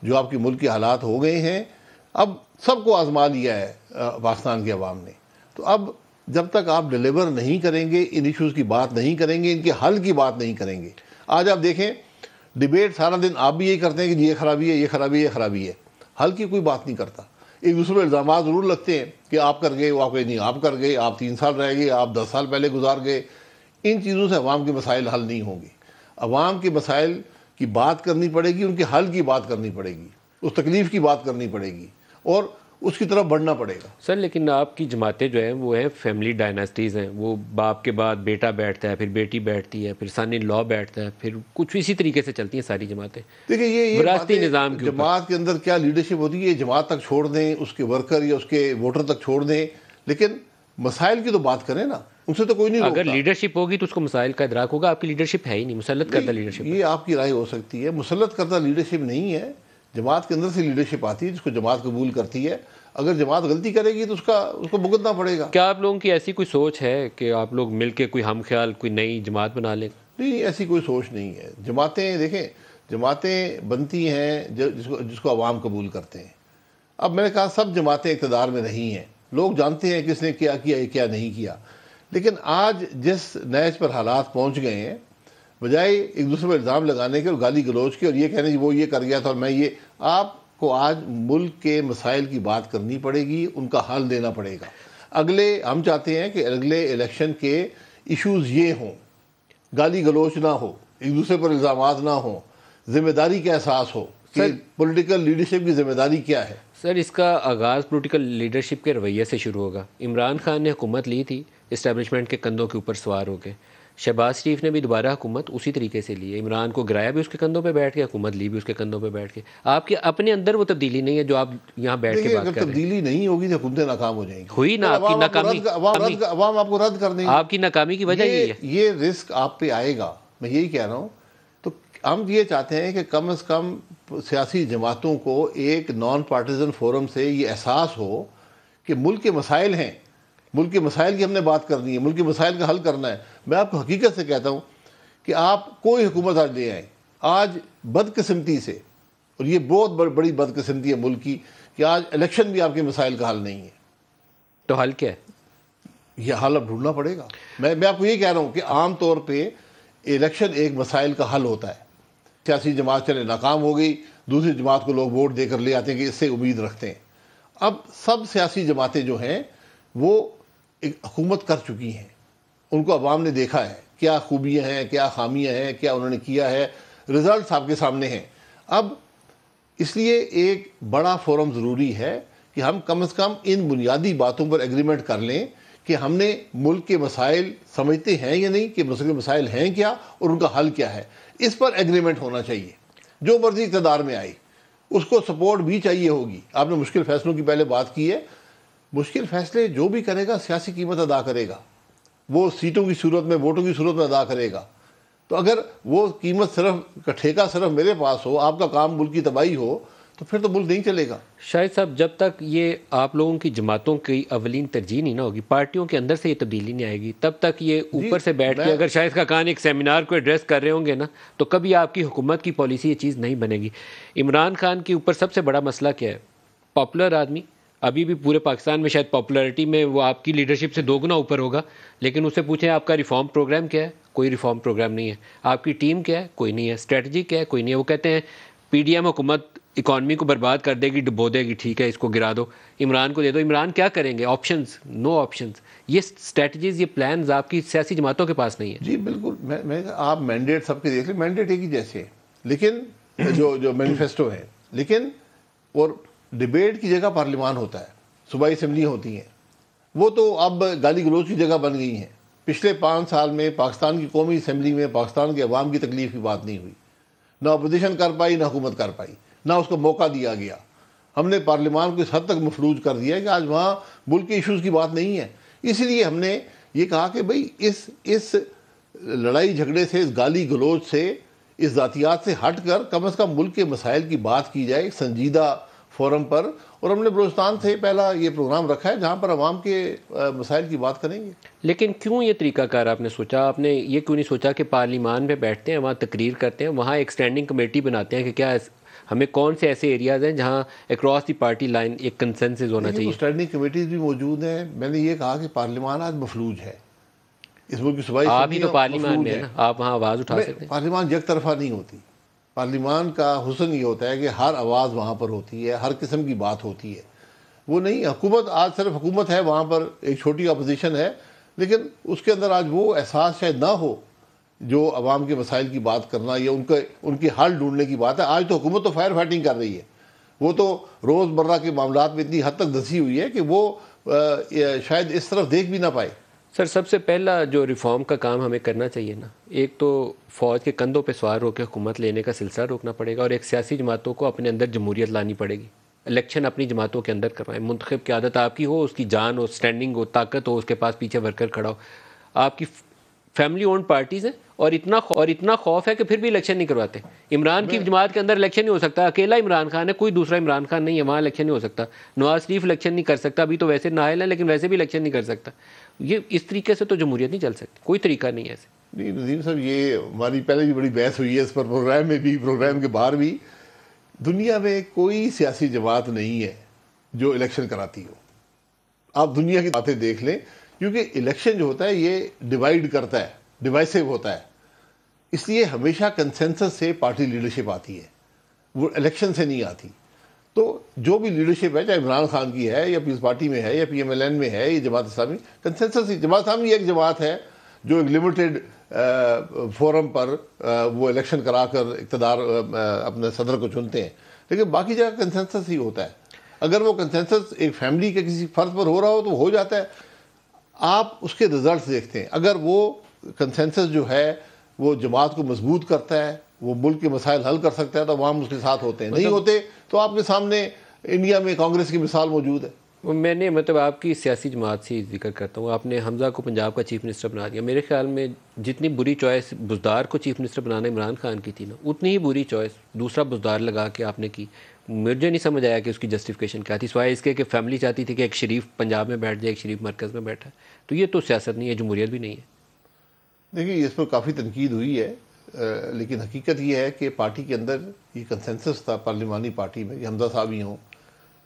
جو آپ کے ملک کے حالات ہو گئے ہیں، اب سب کو آزما لیا ہے پاکستان کے عوام نے۔ تو اب جب تک آپ ڈیلیور نہیں کریں گے، ان ایشوز کی بات نہیں کریں گے، ان کے حل کی بات نہیں کریں گے۔ آج آپ دیکھیں ڈیبیٹ سارا دن آپ بھی یہی کرتے ہیں کہ یہ خرابی ہے، یہ خرابی ہے، یہ خرابی ہے، حل کی کوئی بات نہیں کرتا۔ ایک دوسرے پر الزامات ضرور لگتے ہیں کہ آپ کر گئے، وہ آپ نہیں، آپ کر گئے، آپ 3 سال رہ گئے، آپ 10 سال پہلے گزار گئے۔ ان چیزوں سے عوام کے مسائل حل نہیں ہوں گے۔ عوام کے مسائل کی بات کرنی پڑے گی، ان کے حل کی بات کرنی پڑے گی، اس تکلیف کی بات کرنی پڑے گی، اور اس کی طرف بڑھنا پڑے گا۔ سر لیکن آپ کی جماعتیں جو ہیں وہ ہیں فیملی ڈائناسٹیز ہیں، وہ باپ کے بعد بیٹا بیٹھتا ہے، پھر بیٹی بیٹھتی ہے، پھر سن ان لا بیٹھتا ہے، پھر کچھ اسی طریقے سے چلتی ہیں ساری جماعتیں۔ دیکھیں یہ وراثتی نظام کے جماعت کے اندر کیا لیڈرشپ ہوتی ہے، یہ جماعت تک چھوڑ دیں، اس کے ورکر یا اس کے ووٹر تک چھوڑ دیں، لیکن مسائل کی تو بات کریں نا، ان سے تو کوئی نہیں روکتا۔ اگر لیڈرشپ ہوگی تو اس کو مسائل کا ادراک ہوگا۔ آپ کی لیڈرشپ ہے ہی نہیں، مسلط کردہ لیڈرشپ۔ یہ آپ کی رائے ہو سکتی ہے، مسلط کردہ لیڈرشپ نہیں ہے، جماعت کے اندر سے لیڈرشپ آتی ہے جس کو جماعت قبول کرتی ہے۔ اگر جماعت غلطی کرے گی تو اس کو بھگتنا پڑے گا۔ کیا آپ لوگوں کی ایسی کوئی سوچ ہے کہ آپ لوگ مل کے کوئی ہم خیال کوئی نئی جماعت بنا لیں؟ نہیں، ایسی کوئی سوچ نہیں ہے۔ جماعتیں دیکھیں، جماعتیں بنتی ہیں جس کو عوام قبول کرتے ہیں۔ اب میں نے کہا سب جماعتیں اقتدار میں نہیں ہیں، لوگ جانتے ہیں کس نے کیا کیا کیا نہیں کیا، لیکن آج جس نیچ پر حالات پہنچ گئے ہیں، بجائے ایک دوسرے پر الزام لگانے کے اور گالی گلوچ کے اور یہ کہنے کہ وہ یہ کر گیا تھا اور میں یہ، آپ کو آج ملک کے مسائل کی بات کرنی پڑے گی، ان کا حل دینا پڑے گا۔ ہم چاہتے ہیں کہ اگلے الیکشن کے ایشوز یہ ہوں، گالی گلوچ نہ ہو، ایک دوسرے پر الزامات نہ ہوں، ذمہ داری کا احساس ہو کہ پولیٹیکل لیڈرشپ کی ذمہ داری کیا ہے۔ سر اس کا آغاز پولیٹیکل لیڈرشپ کے رویے سے شروع ہوگا۔ عمران خان نے حکومت لی تھی اسٹیبلشمنٹ کے کندھوں کے اوپر سوار ہو کے، شہباز شریف نے بھی دوبارہ حکومت اسی طریقے سے لی ہے، عمران کو گرایا بھی اس کے کندھوں پہ بیٹھ کے، حکومت لی بھی اس کے کندھوں پہ بیٹھ کے۔ آپ کے اپنے اندر وہ تبدیلی نہیں ہے جو آپ یہاں بیٹھ کے بات کر رہے ہیں۔ اگر تبدیلی نہیں ہوگی تو حکومتیں ناکام ہو جائیں گی۔ ہوئی نا آپ کی ناکامی، عوام آپ کو رد کر دیں گے۔ آپ کی ناکامی کی وجہ یہی ہے، یہ رسک آپ پہ آئے گا، میں یہی کہہ رہا ہوں۔ تو ہم یہ چاہتے ہیں کہ کم از کم سیاسی جماعتوں کو ایک نان پارٹیزن فورم سے یہ احساس ہو کہ ملک کے مسائل ہیں، ملک کے مسائل کی ہم نے بات کرنی ہے، ملک کے مسائل کا حل کرنا ہے۔ میں آپ کو حقیقت سے کہتا ہوں کہ آپ کوئی حکومت آج لے آئیں، آج بدقسمتی سے، اور یہ بہت بڑی بدقسمتی ہے ملک کی، کہ آج الیکشن بھی آپ کے مسائل کا حل نہیں ہے۔ تو حل کیا ہے؟ یہ حل اب ڈھونڈنا پڑے گا۔ میں آپ کو یہ کہہ رہا ہوں کہ عام طور پہ الیکشن ایک مسائل کا حل ہوتا ہے۔ سیاسی جماعت چلے ناکام ہو گئی، دوسری جماعت کو لوگ ووٹ دے کر لے آتے ہیں کہ اس سے امید رکھتے ہیں۔ اب سب سیاسی جماعتیں جو ہیں وہ ایک حکومت کر چکی ہیں، ان کو عوام نے دیکھا ہے کیا خوبیاں ہیں، کیا خامیاں ہیں، کیا انہوں نے کیا ہے، رزلٹس آپ کے سامنے ہیں۔ اب اس لیے ایک بڑا فورم ضروری ہے کہ ہم کم از کم ان بنیادی باتوں پر ایگریمنٹ کر لیں کہ ہم نے ملک کے مسائل سمجھتے ہیں یا نہیں، کہ ملک کے مسائل ہیں کیا اور ان کا حل کیا ہے۔ اس پر ایگریمنٹ ہونا چاہیے۔ جو مرضی اقتدار میں آئی اس کو سپورٹ بھی چاہیے ہوگی۔ آپ نے مشکل فیصلوں کی پہلے بات کی ہے، مشکل فیصلے جو بھی کرے گا سیاسی قیمت ادا کرے گا، وہ سیٹوں کی صورت میں، ووٹوں کی صورت میں ادا کرے گا۔ تو اگر وہ قیمت صرف کا ٹھیکہ صرف میرے پاس ہو، آپ کا کام ملک کی تباہی ہو، تو پھر تو ملک نہیں چلے گا۔ شاہد صاحب جب تک یہ آپ لوگوں کی جماعتوں کی اولین ترجیح نہیں نہ ہوگی، پارٹیوں کے اندر سے یہ تبدیلی نہیں آئے گی، تب تک یہ اوپر سے بیٹھ کے اگر شاہد خاقان ایک سیمینار کو ایڈریس کر رہے ہوں گے نا، تو کبھی آپ کی حکومت کی پالیسی یہ چیز نہیں بنے گی۔ عمران خان کے اوپر سب سے بڑا مسئلہ کیا ہے؟ پاپولر آدمی، ابھی بھی پورے پاکستان میں شاید پاپولرٹی میں وہ آپ کی لیڈرشپ سے دوگنا اوپر ہوگا، لیکن اس سے پوچھیں آپ کا ریفارم پروگرام کیا ہے؟ کوئی ریفارم پروگرام نہیں ہے۔ آپ کی ٹیم کیا ہے؟ کوئی نہیں ہے۔ اسٹریٹجی کیا ہے؟ کوئی نہیں ہے۔ وہ کہتے ہیں پی ڈی ایم حکومت اکانومی کو برباد کر دے گی، ڈبو دے گی، ٹھیک ہے اس کو گرا دو، عمران کو دے دو۔ عمران کیا کریں گے؟ آپشنز، نو آپشنز۔ یہ اسٹریٹجیز، یہ پلانز آپ کی سیاسی جماعتوں کے پاس نہیں ہے۔ جی بالکل، میں آپ مینڈیٹ سب کے دیکھ لیں، مینڈیٹ ایک ہی جیسے ہیں، لیکن جو مینیفیسٹو ہیں، لیکن اور ڈیبیٹ کی جگہ پارلیمان ہوتا ہے، صوبائی اسمبلیاں ہوتی ہیں، وہ تو اب گالی گلوچ کی جگہ بن گئی ہیں۔ پچھلے 5 سال میں پاکستان کی قومی اسمبلی میں پاکستان کے عوام کی تکلیف کی بات نہیں ہوئی، نہ اپوزیشن کر پائی، نہ حکومت کر پائی، نہ اس کو موقع دیا گیا۔ ہم نے پارلیمان کو اس حد تک مفلوج کر دیا کہ آج وہاں ملک کے ایشوز کی بات نہیں ہے۔ اس لیے ہم نے یہ کہا کہ بھئی اس لڑائی جھگڑے سے، اس گالی گلوچ سے، اس ذاتیات سے ہٹ کر کم از کم ملک کے مسائل کی بات کی جائے ایک سنجیدہ فورم پر، اور ہم نے بلوچستان سے پہلا یہ پروگرام رکھا ہے جہاں پر عوام کے مسائل کی بات کریں گے۔ لیکن کیوں یہ طریقہ کار آپ نے سوچا؟ آپ نے یہ کیوں نہیں سوچا کہ پارلیمان میں بیٹھتے ہیں، وہاں تقریر کرتے ہیں، وہاں ایک اسٹینڈنگ کمیٹی بناتے ہیں کہ کیا ہمیں کون سے ایسے ایریاز ہیں جہاں اکراس دی پارٹی لائن ایک کنسنسس ہونا چاہیے؟ اسٹینڈنگ کمیٹیز بھی موجود ہیں۔ میں نے یہ کہا کہ پارلیمان آج مفلوج ہے، اس ملک کی صوبائی آپ ہی تو پارلیمان میں ہیں نا، آپ وہاں آواز اٹھا سکتے ہیں۔ پارلیمان یک طرفہ نہیں ہوتی۔ پارلیمان کا حسن یہ ہوتا ہے کہ ہر آواز وہاں پر ہوتی ہے، ہر قسم کی بات ہوتی ہے۔ وہ نہیں حکومت، آج صرف حکومت ہے، وہاں پر ایک چھوٹی اپوزیشن ہے، لیکن اس کے اندر آج وہ احساس شاید نہ ہو جو عوام کے مسائل کی بات کرنا یا ان کے حل ڈھونڈنے کی بات ہے۔ آج تو حکومت تو فائر فائٹنگ کر رہی ہے، وہ تو روز مرہ کے معاملات میں اتنی حد تک دھسی ہوئی ہے کہ وہ شاید اس طرف دیکھ بھی نہ پائے۔ سر سب سے پہلا جو ریفارم کا کام ہمیں کرنا چاہیے نا، ایک تو فوج کے کندھوں پہ سوار ہو کے حکومت لینے کا سلسلہ روکنا پڑے گا، اور ایک سیاسی جماعتوں کو اپنے اندر جمہوریت لانی پڑے گی۔ الیکشن اپنی جماعتوں کے اندر کروائیں، منتخب کی عادت آپ کی ہو، اس کی جان ہو، سٹینڈنگ ہو، طاقت ہو، اس کے پاس پیچھے ورکر کھڑا ہو۔ آپ کی فیملی اونڈ پارٹیز ہیں، اور اتنا خوف ہے کہ پھر بھی الیکشن نہیں کرواتے۔ عمران کی جماعت کے اندر الیکشن نہیں ہو سکتا، اکیلا عمران خان ہے، کوئی دوسرا عمران خان نہیں ہے، وہاں الیکشن نہیں ہو سکتا۔ نواز شریف الیکشن نہیں کر سکتا، ابھی تو ویسے نااہل ہے لیکن ویسے بھی الیکشن نہیں کر سکتا۔ یہ اس طریقے سے تو جمہوریت نہیں چل سکتی، کوئی طریقہ نہیں ہے ایسے۔ نہیں نظیم صاحب، یہ ہماری پہلے بھی بڑی بحث ہوئی ہے اس پر، پروگرام میں بھی، پروگرام کے باہر بھی۔ دنیا میں کوئی سیاسی جماعت نہیں ہے جو الیکشن کراتی ہو۔ آپ دنیا کی باتیں دیکھ لیں، کیونکہ الیکشن جو ہوتا ہے یہ ڈیوائیڈ کرتا ہے، ڈیوائسو ہوتا ہے، اس لیے ہمیشہ کنسنسس سے پارٹی لیڈرشپ آتی ہے، وہ الیکشن سے نہیں آتی۔ تو جو بھی لیڈرشپ ہے، چاہے عمران خان کی ہے یا پیپلز پارٹی میں ہے یا پی ایم ایل این میں ہے یا جماعت اسلامی، کنسنسس ہی۔ جماعت اسلامی ایک جماعت ہے جو ایک لمیٹڈ فورم پر وہ الیکشن کرا کر اقتدار اپنے صدر کو چنتے ہیں، لیکن باقی جگہ کنسنسس ہی ہوتا ہے. اگر وہ کنسنسس ایک فیملی کے کسی فرد پر ہو رہا ہو تو ہو جاتا ہے. آپ اس کے رزلٹس دیکھتے ہیں، اگر وہ کنسنسس جو ہے وہ جماعت کو مضبوط کرتا ہے، وہ ملک کے مسائل حل کر سکتا ہے تو عوام اس کے ساتھ ہوتے ہیں. نہیں ہوتے تو آپ کے سامنے انڈیا میں کانگریس کی مثال موجود ہے. میں نے آپ کی سیاسی جماعت سے ذکر کرتا ہوں، آپ نے حمزہ کو پنجاب کا چیف منسٹر بنا دیا. میرے خیال میں جتنی بری چوائس بزدار کو چیف منسٹر بنانا عمران خان کی تھی نا، اتنی ہی بری چوائس دوسرا بزدار لگا کے آپ نے کی. مجھے نہیں سمجھ آیا کہ اس کی جسٹیفیکیشن کیا تھی، سوائے اس کے کہ فیملی چاہتی تھی کہ ایک شریف پنجاب میں بیٹھ جائے، ایک شریف مرکز میں بیٹھا. تو یہ تو سیاست نہیں ہے، جمہوریت بھی نہیں ہے. دیکھیے اس پر کافی تنقید ہوئی ہے، لیکن حقیقت یہ ہے کہ پارٹی کے اندر یہ کنسنسس تھا پارلیمانی پارٹی میں کہ حمزہ صاحب ہی ہوں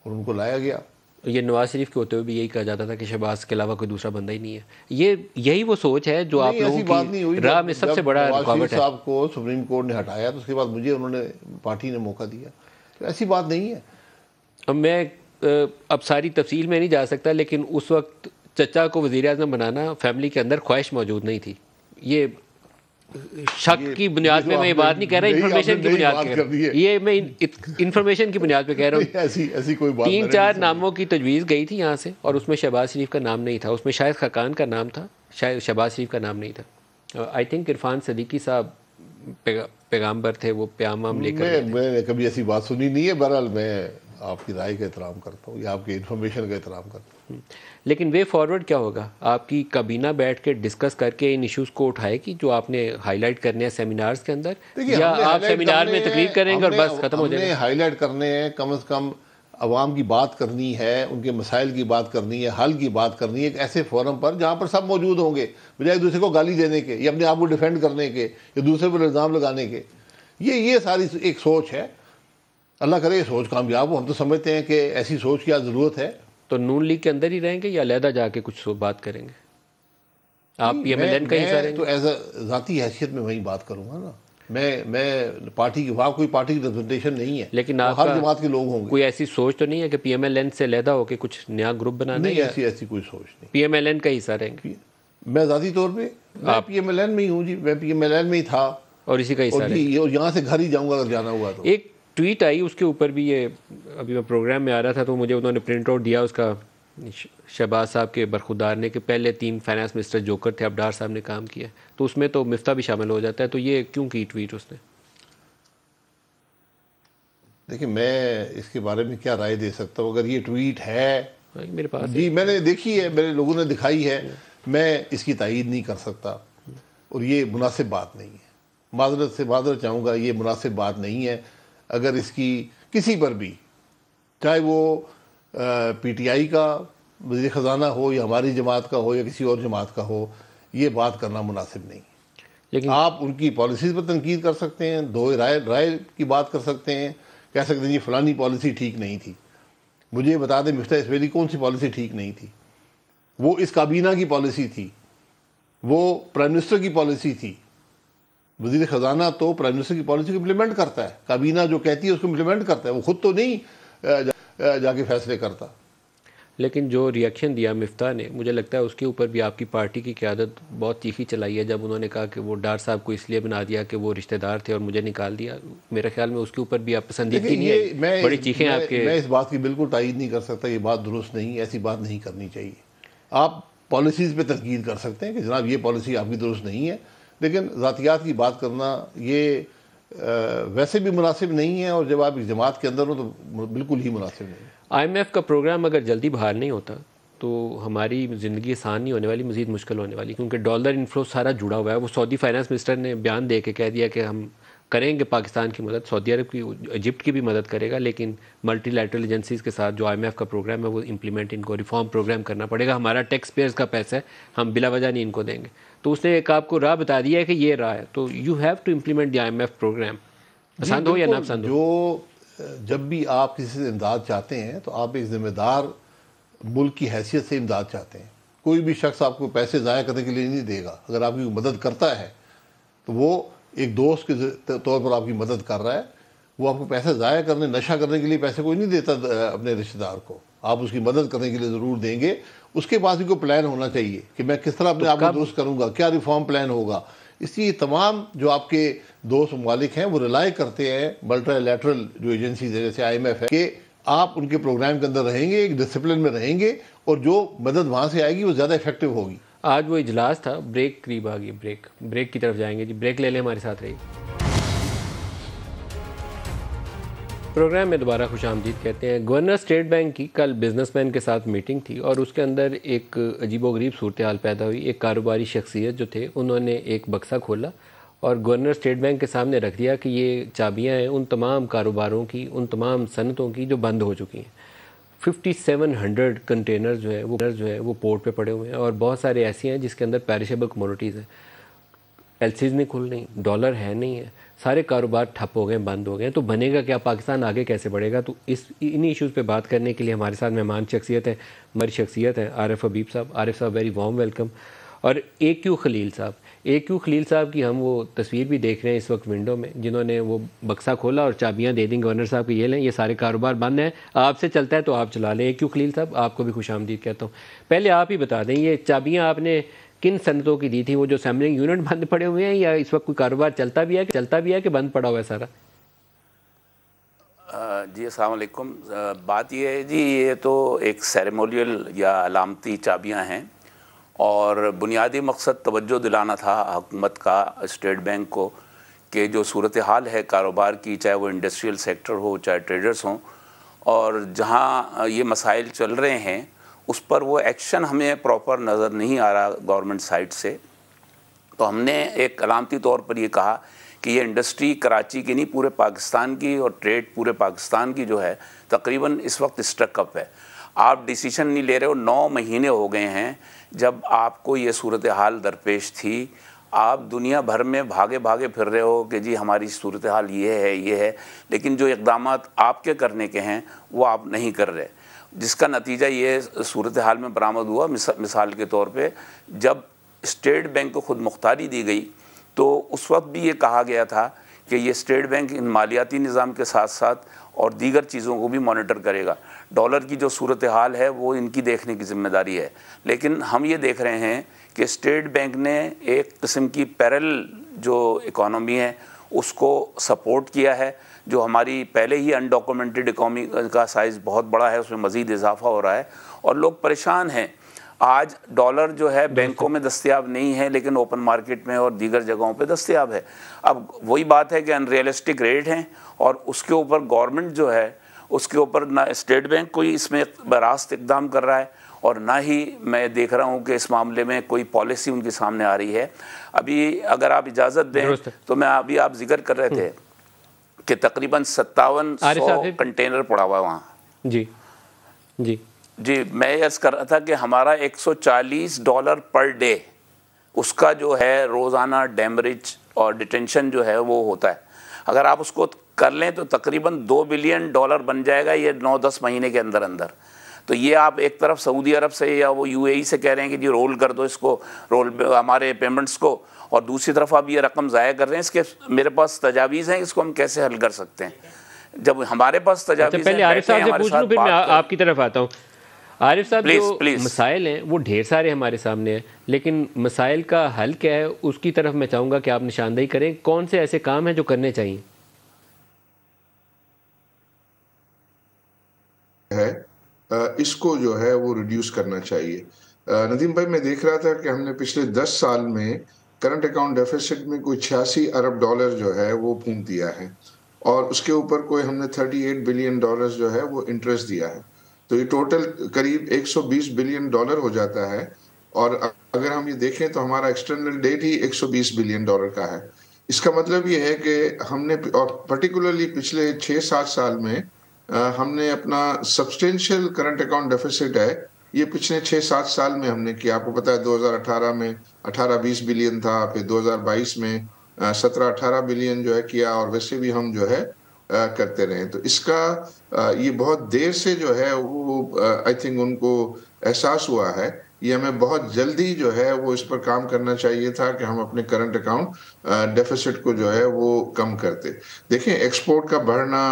اور ان کو لایا گیا. یہ نواز شریف کے ہوتے ہوئے بھی یہی کہا جاتا تھا کہ شہباز کے علاوہ کوئی دوسرا بندہ ہی نہیں ہے. یہی وہ سوچ ہے جو آپ لوگوں کی راہ میں سب سے بڑا رکاوٹ ہے. نواز شریف صاحب کو سپریم کورٹ نے ہٹایا تو اس کے بعد مجھے انہوں نے پارٹی نے موقع دیا. تو ایسی بات نہیں ہے. اب میں ساری تفصیل میں نہیں جا سکتا، لیکن اس وقت چچا کو وزیر اعظم بنانا فیملی کے اندر خواہش موجود نہیں تھی. یہ شک کی بنیاد پہ میں یہ بات نہیں کہہ رہا، انفارمیشن کی بنیاد پہ کہہ رہا ہوں. یہ میں انفارمیشن کی بنیاد پہ کہہ رہا ہوں. ایسی کوئی بات 3-4 ناموں کی تجویز گئی تھی یہاں سے، اور اس میں شہباز شریف کا نام نہیں تھا. اس میں شاید خاقان کا نام تھا، شاید شہباز شریف کا نام نہیں تھا. آئی تھنک عرفان صدیقی صاحب پیغامبر تھے، وہ پیام وام لے کر. میں نے کبھی ایسی بات سنی نہیں ہے. بہرحال میں آپ کی رائے کا احترام کرتا ہوں یا آپ کی انفارمیشن کا احترام کرتا ہوں. لیکن وے فارورڈ کیا ہوگا؟ آپ کی کابینہ بیٹھ کے ڈسکس کر کے ان ایشوز کو اٹھائے گی جو آپ نے ہائی لائٹ کرنے ہیں سیمینارز کے اندر، یا آپ سیمینار میں تقریر کریں گے اور بس ختم ہو جائے گا؟ ہم نے ہائی لائٹ کرنے ہیں، کم از کم عوام کی بات کرنی ہے، ان کے مسائل کی بات کرنی ہے، حل کی بات کرنی ہے ایک ایسے فورم پر جہاں پر سب موجود ہوں گے، بجائے ایک دوسرے کو گالی دینے کے یا اپنے آپ کو ڈیفینڈ کرنے کے یا دوسرے پر الزام لگانے کے. یہ ساری ایک سوچ ہے. اللہ کرے یہ سوچ کامیاب ہو. ہم تو سمجھتے ہیں کہ ایسی سوچ کی ضرورت ہے. تو نون لیگ کے اندر ہی رہیں گے یا علیحدہ جا کے کچھ بات کریں گے؟ آپ پی ایم ایل این کا حصہ رہیں گے؟ تو ایز اے ذاتی حیثیت میں وہیں بات کروں گا نا. میں پارٹی کی وہاں کوئی پارٹی کی ریپرزنٹیشن نہیں ہے، لیکن آپ ہر جماعت کے لوگ ہوں گے. کوئی ایسی سوچ تو نہیں ہے کہ پی ایم ایل این سے علیحدہ ہو کے کچھ نیا گروپ بنانا ہے؟ نہیں، ایسی کوئی سوچ نہیں. پی ایم ایل این کا حصہ رہیں گے؟ میں ذاتی طور پہ میں پی ایم ایل این میں ہی ہوں جی. میں پی ایم ایل این میں ہی تھا اور اسی کا حصہ رہیں گے. اور یہاں سے گھر ہی جاؤں گا اگر جانا ہوا تو. ایک ٹویٹ آئی اس کے اوپر بھی، یہ ابھی میں پروگرام میں آ رہا تھا تو مجھے انہوں نے پرنٹ آؤٹ دیا اس کا، شہباز صاحب کے برخودارنے کے پہلے 3 فائنانس منسٹر جوکر تھے، ابڈار صاحب نے کام کیا، تو اس میں تو مفتاح بھی شامل ہو جاتا ہے. تو یہ کیوں کی ٹویٹ اس نے؟ دیکھیں میں اس کے بارے میں کیا رائے دے سکتا ہوں. اگر یہ ٹویٹ ہے میرے پاس جی میں نے دیکھی ہے، میرے لوگوں نے دکھائی ہے، میں اس کی تائید نہیں کر سکتا اور یہ مناسب بات نہیں ہے. معذرت چاہوں گا، یہ مناسب بات نہیں ہے. اگر اس کی کسی پر بھی، چاہے وہ پی ٹی آئی کا وزیر خزانہ ہو یا ہماری جماعت کا ہو یا کسی اور جماعت کا ہو، یہ بات کرنا مناسب نہیں. لیکن آپ ان کی پالیسیز پر تنقید کر سکتے ہیں، دو رائے کی بات کر سکتے ہیں، کہہ سکتے ہیں یہ فلانی پالیسی ٹھیک نہیں تھی. مجھے بتا دیں مفتاح اسماعیلی کون سی پالیسی ٹھیک نہیں تھی؟ وہ اس کابینہ کی پالیسی تھی، وہ پرائم منسٹر کی پالیسی تھی. وزیر خزانہ تو پرائم منسٹر کی پالیسی کو امپلیمنٹ کرتا ہے، کابینہ جو کہتی ہے اس کو امپلیمنٹ کرتا ہے، وہ خود تو نہیں جا کے فیصلے کرتا. لیکن جو ریئیکشن دیا مفتاح نے، مجھے لگتا ہے اس کے اوپر بھی آپ کی پارٹی کی قیادت بہت تیکھی چلائی ہے. جب انہوں نے کہا کہ وہ ڈار صاحب کو اس لیے بنا دیا کہ وہ رشتہ دار تھے اور مجھے نکال دیا، میرے خیال میں اس کے اوپر بھی آپ پسندیدگی نہیں ہے، بڑی چیخیں آپ کے. میں اس بات کی بالکل تائید نہیں کر سکتا. یہ بات درست نہیں، ایسی بات نہیں کرنی چاہیے. آپ پالیسیز پہ تنقید کر سکتے ہیں کہ جناب یہ پالیسی آپ کی درست نہیں ہے، لیکن ذاتیات کی بات کرنا یہ ویسے بھی مناسب نہیں ہے، اور جب آپ اس جماعت کے اندر ہو تو بالکل ہی مناسب نہیں ہے. آئی ایم ایف کا پروگرام اگر جلدی بحال نہیں ہوتا تو ہماری زندگی آسان نہیں ہونے والی، مزید مشکل ہونے والی، کیونکہ ڈالر انفلو سارا جڑا ہوا ہے. وہ سعودی فائنانس منسٹر نے بیان دے کے کہہ دیا کہ ہم کریں گے پاکستان کی مدد، سعودی عرب کی، ایجپٹ کی بھی مدد کرے گا، لیکن ملٹی لیٹرل ایجنسیز کے ساتھ جو آئی ایم ایف کا پروگرام ہے وہ امپلیمنٹ ان کو ریفارم پروگرام کرنا پڑے گا. ہمارا ٹیکس پیئرز کا پیسہ ہے، ہم بلا وجہ نہیں ان کو دیں گے. تو اس نے ایک آپ کو راہ بتا دیا ہے کہ یہ راہ ہے، تو you have to implement the I M F program, پسند ہو یا نہ پسند ہو. جب بھی آپ کسی سے امداد چاہتے ہیں تو آپ ایک ذمہ دار ملک کی حیثیت سے امداد چاہتے ہیں. کوئی بھی شخص آپ کو پیسے ضائع کرنے کے لیے نہیں دے گا. اگر آپ کی مدد کرتا ہے تو وہ ایک دوست کے طور پر آپ کی مدد کر رہا ہے. وہ آپ کو پیسے ضائع کرنے، نشہ کرنے کے لیے پیسے کوئی نہیں دیتا اپنے رشتہ دار کو. آپ اس کی مدد کرنے کے لیے ضرور دیں گے. اس کے بعد بھی کوئی پلان ہونا چاہیے کہ میں کس طرح اپنے تو آپ کو کب درست کروں گا، کیا ریفارم پلان ہوگا. اس لیے تمام جو آپ کے دوست ممالک ہیں وہ ریلائی کرتے ہیں ملٹی لیٹرل جو ایجنسیز ہیں جیسے IMF ہے کہ آپ ان کے پروگرام کے اندر رہیں گے، ایک ڈسپلن میں رہیں گے، اور جو مدد وہاں سے آئے گی وہ زیادہ افیکٹو ہوگی. آج وہ اجلاس تھا، بریک قریب آ گئی، بریک کی طرف جائیں گے جی. بریک لے لیں، ہمارے ساتھ رہیے. پروگرام میں دوبارہ خوش آمدید کہتے ہیں. گورنر اسٹیٹ بینک کی کل بزنس مین کے ساتھ میٹنگ تھی اور اس کے اندر ایک عجیب و غریب صورتحال پیدا ہوئی. ایک کاروباری شخصیت جو تھے انہوں نے ایک بکسہ کھولا اور گورنر اسٹیٹ بینک کے سامنے رکھ دیا کہ یہ چابیاں ہیں ان تمام کاروباروں کی، ان تمام صنعتوں کی جو بند ہو چکی ہیں. 5700 کنٹینر جو ہے وہ پورٹ پہ پڑے ہوئے ہیں اور بہت سارے ایسی ہیں جس کے اندر پیرشیبل کموڈیٹیز ہیں. ایلسیز نہیں کھل رہی، ڈالر ہے نہیں ہے، سارے کاروبار ٹھپ ہو گئے، بند ہو گئے. تو بنے گا کیا؟ پاکستان آگے کیسے بڑھے گا؟ تو انہی ایشوز پہ بات کرنے کے لیے ہمارے ساتھ مہمان شخصیت ہے، ہماری شخصیت ہے عارف حبیب صاحب. عارف صاحب ویری وارم ویلکم. اور AQ خلیل صاحب کی ہم وہ تصویر بھی دیکھ رہے ہیں اس وقت ونڈو میں، جنہوں نے وہ بکسہ کھولا اور چابیاں دے دیں گورنر صاحب کو، یہ لیں، یہ سارے کاروبار بند ہیں، آپ سے چلتا ہے تو آپ چلا لیں. AQ خلیل صاحب آپ کو بھی خوش آمدید کہتا ہوں. پہلے آپ ہی بتا دیں یہ چابیاں آپ نے کن صنعتوں کی دی تھی؟ وہ جو اسمبلنگ یونٹ بند پڑے ہوئے ہیں یا اس وقت کوئی کاروبار چلتا بھی ہے کہ بند پڑا ہوا ہے سارا؟ جی السلام علیکم. بات یہ ہے جی، یہ تو ایک سیریمونیل یا علامتی چابیاں ہیں اور بنیادی مقصد توجہ دلانا تھا حکومت کا اسٹیٹ بینک کو کہ جو صورتحال ہے کاروبار کی، چاہے وہ انڈسٹریل سیکٹر ہو چاہے ٹریڈرز ہوں، اور جہاں یہ مسائل چل رہے ہیں اس پر وہ ایکشن ہمیں پراپر نظر نہیں آ رہا گورنمنٹ سائٹ سے. تو ہم نے ایک علامتی طور پر یہ کہا کہ یہ انڈسٹری کراچی کی نہیں پورے پاکستان کی، اور ٹریڈ پورے پاکستان کی جو ہے تقریباً اس وقت اسٹرک اپ ہے. آپ ڈیسیشن نہیں لے رہے ہو. 9 مہینے ہو گئے ہیں جب آپ کو یہ صورتحال درپیش تھی. آپ دنیا بھر میں بھاگے پھر رہے ہو کہ جی ہماری صورتحال یہ ہے، لیکن جو اقدامات آپ کے کرنے کے ہیں وہ آپ نہیں کر رہے، جس کا نتیجہ یہ صورتحال میں برآمد ہوا. مثال کے طور پہ جب اسٹیٹ بینک کو خود مختاری دی گئی تو اس وقت بھی یہ کہا گیا تھا کہ یہ اسٹیٹ بینک ان مالیاتی نظام کے ساتھ ساتھ اور دیگر چیزوں کو بھی مانیٹر کرے گا. ڈالر کی جو صورتحال ہے وہ ان کی دیکھنے کی ذمہ داری ہے. لیکن ہم یہ دیکھ رہے ہیں کہ اسٹیٹ بینک نے ایک قسم کی پیرل جو اکانومی ہے اس کو سپورٹ کیا ہے. جو ہماری پہلے ہی انڈاکومنٹڈ اکانومی کا سائز بہت بڑا ہے، اس میں مزید اضافہ ہو رہا ہے اور لوگ پریشان ہیں. آج ڈالر جو ہے بینکوں میں دستیاب نہیں ہے لیکن اوپن مارکیٹ میں اور دیگر جگہوں پہ دستیاب ہے. اب وہی بات ہے کہ ان ریئلسٹک ریٹ ہیں اور اس کے اوپر گورنمنٹ جو ہے اس کے اوپر نہ اسٹیٹ بینک کوئی اس میں براست اقدام کر رہا ہے اور نہ ہی میں دیکھ رہا ہوں کہ اس معاملے میں کوئی پالیسی ان کے سامنے آ رہی ہے. ابھی اگر آپ اجازت دیں تو میں ابھی آپ ذکر کر رہے تھے کہ تقریباً 5700 کنٹینر پڑا ہوا ہے وہاں. جی میں عرض کر رہا تھا کہ ہمارا $140 پر ڈے اس کا جو ہے روزانہ ڈیمریج اور ڈیٹینشن جو ہے وہ ہوتا ہے. اگر آپ اس کو کر لیں تو تقریباً $2 بلین بن جائے گا یہ 9-10 مہینے کے اندر. تو یہ آپ ایک طرف سعودی عرب سے یا وہ UAE سے کہہ رہے ہیں کہ جی رول کر دو اس کو، ہمارے پیمنٹس کو، اور دوسری طرف آپ یہ رقم ضائع کر رہے ہیں. اس کے میرے پاس تجاویز ہیں، اس کو ہم کیسے حل کر سکتے ہیں جب ہمارے پاس تجاویز ہیں. پہلے عارف صاحب سے پوچھ لوں پھر میں آپ کی طرف آتا ہوں. عارف صاحب جو مسائل ہیں وہ ڈھیر سارے ہمارے سامنے ہیں، لیکن مسائل کا حل کیا ہے اس کی طرف میں چاہوں گا کہ آپ نشاندہی کریں. کون سے ایسے کام ہیں جو کرنے چاہیے؟ اس کو جو ہے وہ ریڈیوس کرنا چاہیے. ندیم بھائی میں دیکھ رہا تھا کہ ہم نے پچھلے 10 سال میں کرنٹ اکاؤنٹ ڈیفیسٹ میں کوئی $86 ارب جو ہے وہ پھونک دیا ہے اور اس کے اوپر کوئی ہم نے $38 بلین جو ہے وہ انٹرسٹ دیا ہے. تو یہ ٹوٹل قریب $120 بلین ہو جاتا ہے. اور اگر ہم یہ دیکھیں تو ہمارا ایکسٹرنل ڈیٹ ہی $120 بلین کا ہے. اس کا مطلب یہ ہے کہ ہم نے، اور پرٹیکولرلی پچھلے 6-7 سال میں ہم نے اپنا سبسٹینشیل کرنٹ اکاؤنٹ ڈیفیسٹ ہے یہ پچھلے 6-7 سال میں ہم نے کیا. آپ کو پتا ہے 2018 میں 18-20 بلین تھا، پھر 2022 میں 17-18 بلین جو ہے کیا، اور ویسے بھی ہم جو ہے کرتے رہے. تو اس کا یہ بہت دیر سے جو ہے وہ آئی تھنک ان کو احساس ہوا ہے یہ ہمیں بہت جلدی جو ہے وہ اس پر کام کرنا چاہیے تھا کہ ہم اپنے کرنٹ اکاؤنٹ ڈیفیسٹ کو جو ہے وہ کم کرتے. دیکھیں ایکسپورٹ کا بڑھنا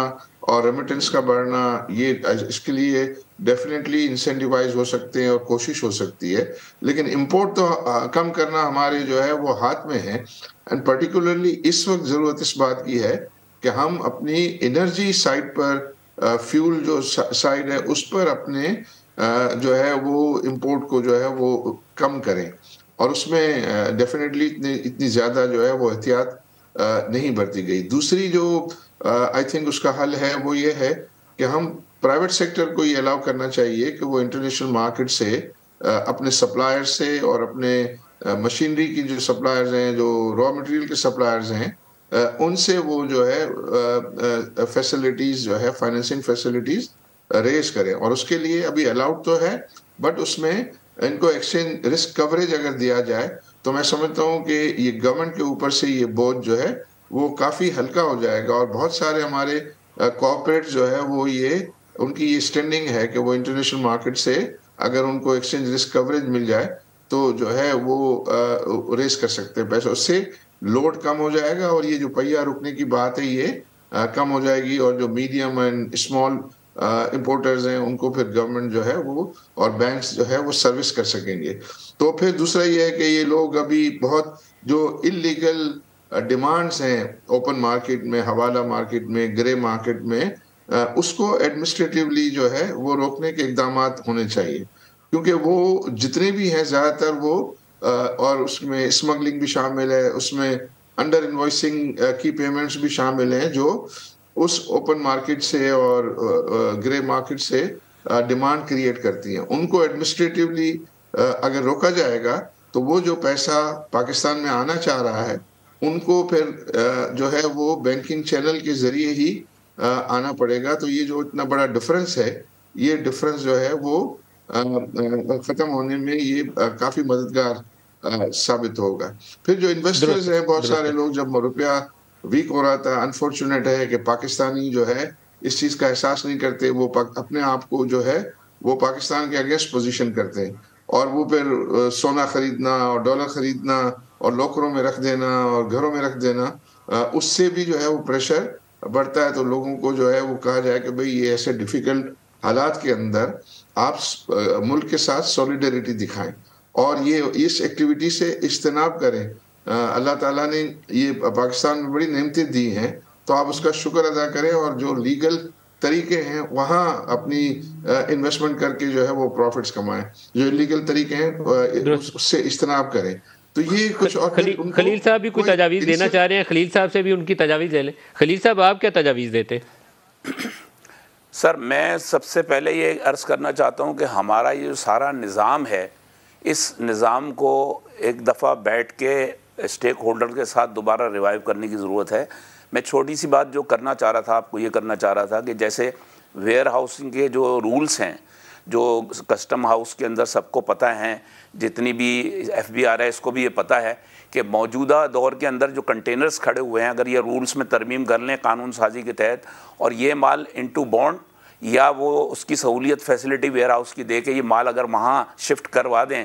اور ریمیٹنس کا بڑھنا یہ اس کے لیے ڈیفینیٹلی انسینٹیوائز ہو سکتے ہیں اور کوشش ہو سکتی ہے, لیکن امپورٹ تو کم کرنا ہمارے جو ہے وہ ہاتھ میں ہے. اینڈ پرٹیکولرلی اس وقت ضرورت اس بات کی ہے کہ ہم اپنی انرجی سائڈ پر, فیول جو سائڈ ہے اس پر اپنے جو ہے وہ امپورٹ کو جو ہے وہ کم کریں, اور اس میں ڈیفینیٹلی اتنی زیادہ جو ہے وہ احتیاط نہیں برتی گئی. دوسری جو آئی تھنک اس کا حل ہے وہ یہ ہے کہ ہم پرائیویٹ سیکٹر کو یہ الاؤ کرنا چاہیے کہ وہ انٹرنیشنل مارکیٹ سے اپنے سپلائر سے اور اپنے مشینری کی جو سپلائرز ہیں, جو را مٹیریل کے سپلائرز ہیں, ان سے وہ جو ہے فیسلٹیز جو ہے فائنینسنگ فیسلٹیز ریز کریں. اور اس کے لیے ابھی الاؤڈ تو ہے, بٹ اس میں ان کو ایکسچینج رسک کوریج اگر دیا جائے تو میں سمجھتا ہوں کہ یہ گورنمنٹ کے اوپر سے یہ بوجھ جو ہے وہ کافی ہلکا ہو جائے گا. اور بہت سارے ہمارے کارپوریٹ جو ہے وہ یہ ان کی یہ اسٹینڈنگ ہے کہ وہ انٹرنیشنل مارکیٹ سے اگر ان کو ایکسچینج رسک کوریج مل جائے تو جو ہے وہ ریز کر سکتے ہیں پیسہ, اس سے لوڈ کم ہو جائے گا اور یہ جو پہیہ رکنے کی بات ہے یہ کم ہو جائے گی. اور جو میڈیم اینڈ اسمال امپورٹرز ہیں ان کو پھر گورنمنٹ جو ہے وہ اور بینکس جو ہے وہ سروس کر سکیں گے. تو پھر دوسرا یہ ہے کہ یہ لوگ ابھی بہت جو انلیگل ڈیمانڈز ہیں اوپن مارکیٹ میں, حوالہ مارکیٹ میں, گرے مارکیٹ میں, اس کو ایڈمنسٹریٹیولی جو ہے وہ روکنے کے اقدامات ہونے چاہیے, کیونکہ وہ جتنے بھی ہیں زیادہ تر وہ اور اس میں اسمگلنگ بھی شامل ہے, اس میں انڈر انوائسنگ کی پیمنٹس بھی شامل ہیں جو اس اوپن مارکیٹ سے اور گرے مارکیٹ سے ڈیمانڈ کریٹ کرتی ہیں. ان کو ایڈمنسٹریٹیولی اگر روکا جائے گا تو وہ جو پیسہ پاکستان میں آنا چاہ رہا ہے ان کو پھر جو ہے وہ بینکنگ چینل کے ذریعے ہی آنا پڑے گا. تو یہ جو اتنا بڑا ڈفرنس ہے, یہ ڈفرنس جو ہے وہ ختم ہونے میں یہ کافی مددگار ثابت ہوگا. پھر جو انویسٹرز ہیں, بہت سارے لوگ جب روپیہ ویک ہو رہا تھا, انفارچونیٹ ہے کہ پاکستانی جو ہے اس چیز کا احساس نہیں کرتے, وہ اپنے آپ کو جو ہے وہ پاکستان کے اگینسٹ پوزیشن کرتے ہیں, اور وہ پھر سونا خریدنا اور ڈالر خریدنا اور لاکروں میں رکھ دینا اور گھروں میں رکھ دینا, اس سے بھی جو ہے وہ پریشر بڑھتا ہے. تو لوگوں کو جو ہے وہ کہا جائے کہ بھئی یہ ایسے ڈیفیکلٹ حالات کے اندر آپ ملک کے ساتھ سولیڈریٹی دکھائیں اور یہ اس ایکٹیویٹی سے اجتناب کریں. اللہ تعالیٰ نے یہ پاکستان میں بڑی نعمتیں دی ہیں, تو آپ اس کا شکر ادا کریں اور جو لیگل طریقے ہیں وہاں اپنی انویسٹمنٹ کر کے جو ہے وہ پروفٹس کمائیں, جو لیگل طریقے ہیں اس سے اجتناب کریں. تو یہ کچھ اور خلیل صاحب بھی کوئی تجاویز دینا چاہ رہے ہیں, خلیل صاحب سے بھی ان کی تجاویز لے لیں. خلیل صاحب آپ کیا تجاویز دیتے؟ سر میں سب سے پہلے یہ عرض کرنا چاہتا ہوں کہ ہمارا یہ جو سارا نظام ہے, اس نظام کو ایک دفعہ بیٹھ کے اسٹیک ہولڈر کے ساتھ دوبارہ ریوائیو کرنے کی ضرورت ہے. میں چھوٹی سی بات جو کرنا چاہ رہا تھا, آپ کو یہ کرنا چاہ رہا تھا کہ جیسے ویئر ہاؤسنگ کے جو رولز ہیں, جو کسٹم ہاؤس کے اندر سب کو پتہ ہیں, جتنی بھی ایف بی آر ہے اس کو بھی یہ پتہ ہے کہ موجودہ دور کے اندر جو کنٹینرز کھڑے ہوئے ہیں, اگر یہ رولز میں ترمیم کر لیں قانون سازی کے تحت, اور یہ مال انٹو بانڈ یا وہ اس کی سہولیت فیسلٹی ویئر ہاؤس کی دے کے یہ مال اگر وہاں شفٹ کروا دیں,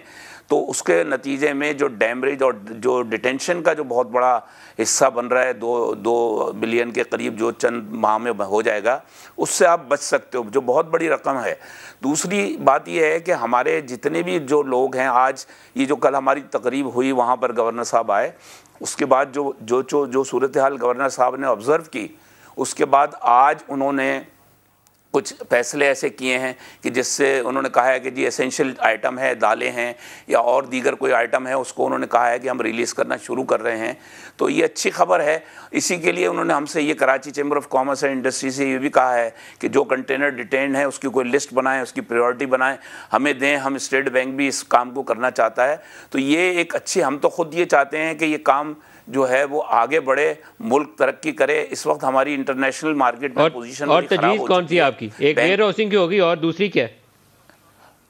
تو اس کے نتیجے میں جو ڈیمریج اور جو ڈیٹینشن کا جو بہت بڑا حصہ بن رہا ہے, 2 بلین کے قریب جو چند ماہ میں ہو جائے گا, اس سے آپ بچ سکتے ہو, جو بہت بڑی رقم ہے. دوسری بات یہ ہے کہ ہمارے جتنے بھی جو لوگ ہیں, آج یہ جو کل ہماری تقریب ہوئی وہاں پر گورنر صاحب آئے, اس کے بعد جو صورتحال گورنر صاحب نے آبزرو کی, اس کے بعد آج انہوں نے کچھ فیصلے ایسے کیے ہیں کہ جس سے انہوں نے کہا ہے کہ جی ایسینشیل آئٹم ہے, دالیں ہیں یا اور دیگر کوئی آئٹم ہے, اس کو انہوں نے کہا ہے کہ ہم ریلیز کرنا شروع کر رہے ہیں. تو یہ اچھی خبر ہے. اسی کے لیے انہوں نے ہم سے یہ Karachi chamber of commerce and industry سے یہ بھی کہا ہے کہ جو کنٹینر ڈیٹینڈ ہیں اس کی کوئی لسٹ بنائیں, اس کی پریورٹی بنائیں, ہمیں دیں, ہم اسٹیٹ بینک بھی اس کام کو کرنا چاہتا ہے. تو یہ ایک اچھی, ہم تو خود یہ چاہتے ہیں کہ یہ کام جو ہے وہ آگے بڑھے, ملک ترقی کرے. اس وقت ہماری انٹرنیشنل مارکیٹ میں پوزیشن اور تجویز کون سی آپ کی؟ ایک ویئر ہاؤسنگ کی ہوگی اور دوسری کیا ہے؟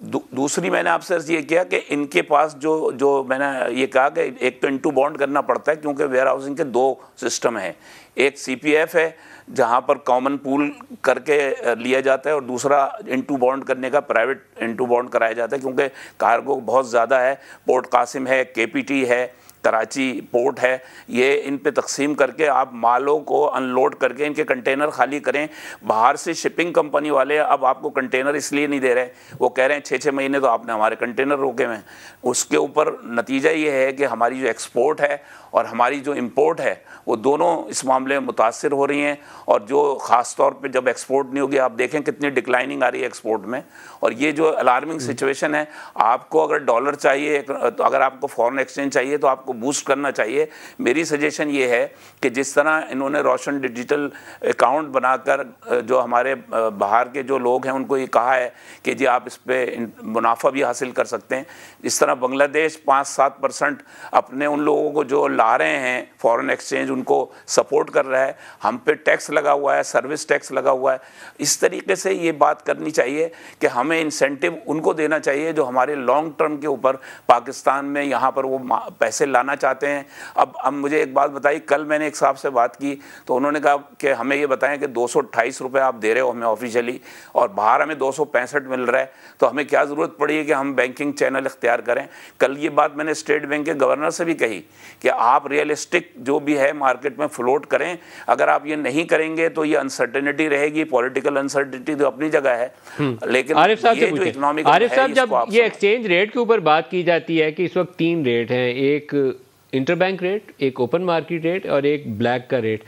دوسری میں نے آپ سے عرض یہ کیا کہ ان کے پاس جو میں نے یہ کہا کہ ایک تو انٹو بانڈ کرنا پڑتا ہے کیونکہ ویئر ہاؤسنگ کے دو سسٹم ہیں، ایک سی پی ایف ہے جہاں پر کامن پول کر کے لیا جاتا ہے، اور دوسرا انٹو بانڈ کرنے کا پرائیویٹ انٹو بانڈ کرایا جاتا ہے کیونکہ کارگو بہت زیادہ ہے، پورٹ قاسم ہے، کے پی ٹی ہے، کراچی پورٹ ہے، یہ ان پہ تقسیم کر کے آپ مالوں کو ان لوڈ کر کے ان کے کنٹینر خالی کریں۔ باہر سے شپنگ کمپنی والے اب آپ کو کنٹینر اس لیے نہیں دے رہے، وہ کہہ رہے ہیں 6 مہینے تو آپ نے ہمارے کنٹینر روکے ہوئے ہیں۔ اس کے اوپر نتیجہ یہ ہے کہ ہماری جو ایکسپورٹ ہے اور ہماری جو امپورٹ ہے وہ دونوں اس معاملے میں متاثر ہو رہی ہیں، اور جو خاص طور پہ جب ایکسپورٹ نہیں ہوگی، آپ دیکھیں کتنی ڈکلائننگ آ رہی ہے ایکسپورٹ میں، اور یہ جو الارمنگ سچویشن ہے، آپ کو اگر ڈالر چاہیے، اگر آپ کو فورن ایکسچینج چاہیے تو آپ کو بوسٹ کرنا چاہیے۔ میری سجیشن یہ ہے کہ جس طرح انہوں نے روشن ڈیجیٹل اکاؤنٹ بنا کر جو ہمارے باہر کے جو لوگ ہیں ان کو یہ کہا ہے کہ جی آپ اس پہ منافع بھی حاصل کر سکتے ہیں، اس طرح بنگلہ دیش 5-7% اپنے ان لوگوں کو جو لا رہے ہیں فورن ایکسچینج ان کو سپورٹ کر رہا ہے، ہم پہ ٹیکس لگا ہوا ہے، سروس ٹیکس لگا ہوا ہے۔ اس طریقے سے یہ بات کرنی چاہیے کہ ہمیں انسینٹیو ان کو دینا چاہیے جو ہمارے لانگ ٹرم کے اوپر پاکستان میں یہاں پر وہ پیسے لانا چاہتے ہیں۔ اب مجھے ایک بات بتائی، کل میں نے ایک صاحب سے بات کی تو انہوں نے کہا کہ ہمیں یہ بتائیں کہ 228 روپے آپ دے رہے ہو ہمیں آفیشیلی اور باہر ہمیں 265 مل رہا ہے، تو ہمیں کیا ضرورت پڑی ہے کہ ہم بینکنگ چینل اختیار کریں۔ کل یہ بات میں نے اسٹیٹ بینک کے گورنر سے بھی کہی کہ آپ ریئلسٹک جو بھی ہے مارکیٹ میں فلوٹ کریں، اگر آپ یہ نہیں کریں گے تو یہ انسرٹنٹی رہے گی، پولیٹیکل انسرٹنٹی تو اپنی جگہ ہے، لیکن عارف صاحب یہ جو اکنامک عارف صاحب جب یہ ایکسچینج ریٹ کے اوپر بات کی جاتی ہے کہ اس وقت 3 ریٹ ہیں، ایک انٹر بینک ریٹ، ایک اوپن مارکیٹ ریٹ اور ایک بلیک کا ریٹ،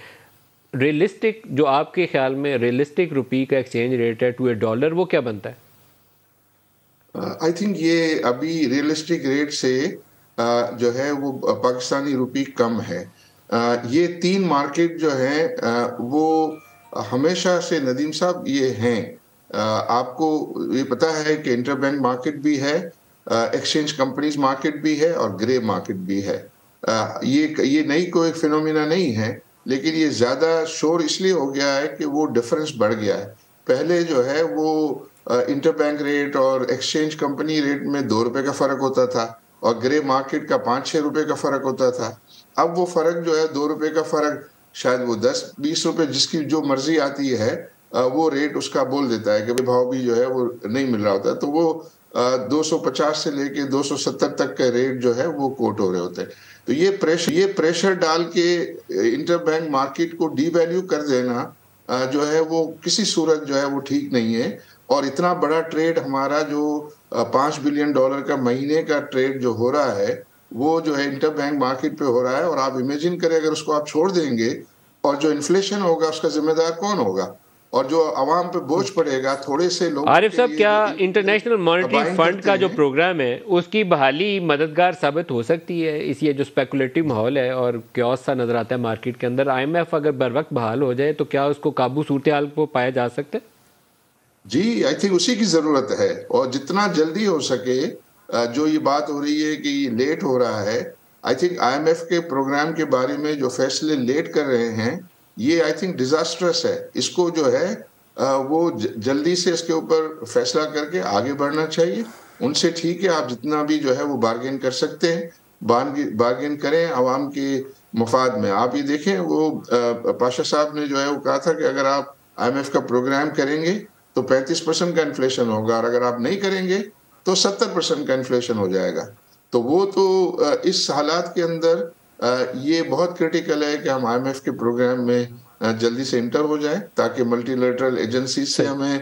ریئلسٹک جو آپ کے خیال میں ریئلسٹک روپی کا ایکسچینج ریٹ ہے ٹو اے ڈالر وہ کیا بنتا ہے؟ آئی تھنک یہ ابھی ریئلسٹک ریٹ سے جو ہے وہ پاکستانی روپی کم ہے۔ یہ 3 مارکیٹ جو ہیں وہ ہمیشہ سے ندیم صاحب یہ ہیں، آپ کو یہ پتا ہے کہ انٹر بینک مارکیٹ بھی ہے، ایکسچینج کمپنیز مارکیٹ بھی ہے اور گرے مارکیٹ بھی ہے۔ یہ نئی کوئی فینومینا نہیں ہے، لیکن یہ زیادہ شور اس لیے ہو گیا ہے کہ وہ ڈفرنس بڑھ گیا ہے۔ پہلے جو ہے وہ انٹر بینک ریٹ اور ایکسچینج کمپنی ریٹ میں 2 روپے کا فرق ہوتا تھا اور گرے مارکیٹ کا 5-6 روپے کا فرق ہوتا تھا۔ اب وہ فرق جو ہے 2 روپے کا فرق شاید وہ 10-20 روپے جس کی جو مرضی آتی ہے وہ ریٹ اس کا بول دیتا ہے کہ بھاؤ بھی جو ہے وہ نہیں مل رہا ہوتا ہے، تو وہ 250 سے لے کے 270 تک کا ریٹ جو ہے وہ کوٹ ہو رہے ہوتے ہیں۔ تو یہ پریشر ڈال کے انٹر بینک مارکیٹ کو ڈی ویلیو کر دینا جو ہے وہ کسی صورت جو ہے وہ ٹھیک نہیں ہے، اور اتنا بڑا ٹریڈ ہمارا جو $5 بلین کا مہینے کا ٹریڈ جو ہو رہا ہے وہ جو ہے انٹر بینک مارکیٹ پہ ہو رہا ہے، اور آپ امیجن کریں اگر اس کو آپ چھوڑ دیں گے اور جو انفلیشن ہوگا اس کا ذمہ دار کون ہوگا، اور جو عوام پہ بوجھ پڑے گا تھوڑے سے لوگ۔ عارف صاحب کیا انٹرنیشنل مانیٹری فنڈ کا جو پروگرام ہے اس کی بحالی مددگار ثابت ہو سکتی ہے؟ اس یہ جو اسپیکولیٹو ماحول ہے اور کیوس سا نظر آتا ہے مارکیٹ کے اندر، آئی ایم ایف اگر بر وقت بحال ہو جائے تو کیا اس کو قابو صورتحال کو پایا جا سکتا ہے؟ جی آئی تھنک اسی کی ضرورت ہے، اور جتنا جلدی ہو سکے جو یہ بات ہو رہی ہے کہ یہ لیٹ ہو رہا ہے، I think I M F کے پروگرام کے بارے میں جو فیصلے لیٹ کر رہے ہیں یہ آئی تھنک ڈیزاسٹرس ہے۔ اس کو جو ہے وہ جلدی سے اس کے اوپر فیصلہ کر کے آگے بڑھنا چاہیے۔ ان سے ٹھیک ہے آپ جتنا بھی جو ہے وہ بارگین کر سکتے ہیں، بارگین کریں عوام کے مفاد میں۔ آپ یہ دیکھیں وہ پاشا صاحب نے جو ہے وہ کہا تھا کہ اگر آپ آئی ایم ایف کا پروگرام کریں گے تو 35% کا انفلیشن ہوگا، اور اگر آپ نہیں کریں گے تو 70% کا انفلیشن ہو جائے گا۔ تو وہ تو اس حالات کے اندر یہ بہت کرٹیکل ہے کہ ہم آئی ایم ایف کے پروگرام میں جلدی سے انٹر ہو جائیں تاکہ ملٹی لیٹرل ایجنسی سے ہمیں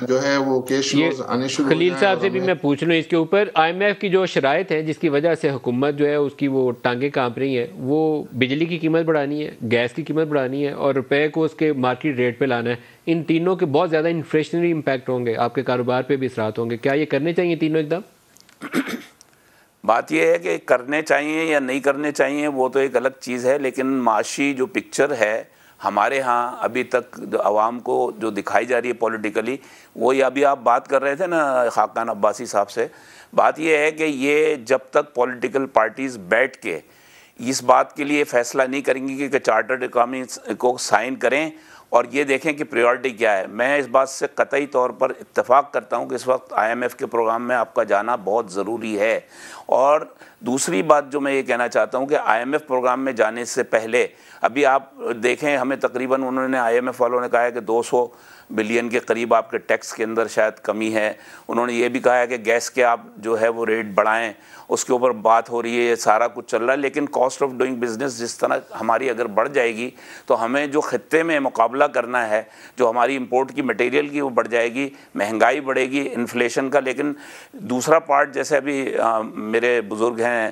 جو ہے وہ کیش فلوز آنے شروع ہو جائیں۔ خلیل صاحب سے بھی میں پوچھ لوں اس کے اوپر، آئی ایم ایف کی جو شرائط ہیں جس کی وجہ سے حکومت جو ہے اس کی وہ ٹانگیں کانپ رہی ہیں، وہ بجلی کی قیمت بڑھانی ہے، گیس کی قیمت بڑھانی ہے اور روپے کو اس کے مارکیٹ ریٹ پہ لانا ہے، ان تینوں کے بہت زیادہ انفلیشنری امپیکٹ ہوں گے، آپ کے کاروبار پہ بھی اثرات ہوں گے، کیا یہ کرنے چاہیے تینوں ایک دم؟ بات یہ ہے کہ کرنے چاہیے یا نہیں کرنے چاہیے وہ تو ایک الگ چیز ہے، لیکن معاشی جو پکچر ہے ہمارے ہاں ابھی تک عوام کو جو دکھائی جا رہی ہے پولیٹیکلی، وہی ابھی آپ بات کر رہے تھے نا خاقان عباسی صاحب سے، بات یہ ہے کہ یہ جب تک پولیٹیکل پارٹیز بیٹھ کے اس بات کے لیے فیصلہ نہیں کریں گی کہ چارٹرڈ اکانومسٹ کو سائن کریں اور یہ دیکھیں کہ پریورٹی کیا ہے. میں اس بات سے قطعی طور پر اتفاق کرتا ہوں کہ اس وقت IMF کے پروگرام میں آپ کا جانا بہت ضروری ہے. اور دوسری بات جو میں یہ کہنا چاہتا ہوں کہ IMF پروگرام میں جانے سے پہلے ابھی آپ دیکھیں ہمیں تقریباً انہوں نے IMF والوں نے کہا ہے کہ 200 بلین کے قریب آپ کے ٹیکس کے اندر شاید کمی ہے. انہوں نے یہ بھی کہا ہے کہ گیس کے آپ جو ہے وہ ریٹ بڑھائیں, اس کے اوپر بات ہو رہی ہے, یہ سارا کچھ چل رہا ہے. لیکن کاسٹ آف ڈوئنگ بزنس جس طرح ہماری اگر بڑھ جائے گی تو ہمیں جو خطے میں مقابلہ کرنا ہے, جو ہماری امپورٹ کی مٹیریل کی وہ بڑھ جائے گی, مہنگائی بڑھے گی, انفلیشن کا. لیکن دوسرا پارٹ جیسے ابھی میرے بزرگ ہیں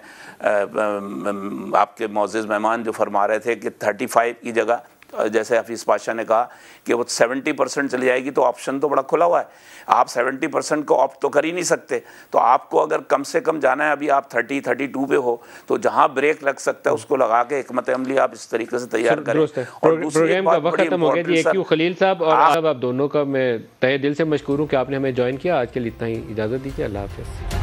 آپ کے معزز مہمان جو فرما رہے تھے کہ 35 کی جگہ جیسے حفیظ پاشا نے کہا کہ وہ 70% چلی جائے گی, تو آپشن تو بڑا کھلا ہوا ہے. آپ 70% کو آپٹ تو کر ہی نہیں سکتے. تو آپ کو اگر کم سے کم جانا ہے, ابھی آپ 32 پہ ہو, تو جہاں بریک لگ سکتا ہے اس کو لگا کے حکمت عملی آپ اس طریقے سے تیار کریں. اور پروگرام کا وقت ختم ہو گیا جی. ایک خلیل صاحب اور آپ دونوں کا میں تہہ دل سے مشکور ہوں کہ آپ نے ہمیں جوائن کیا. آج کے لیے اتنا ہی, اجازت دیجیے. اللہ حافظ.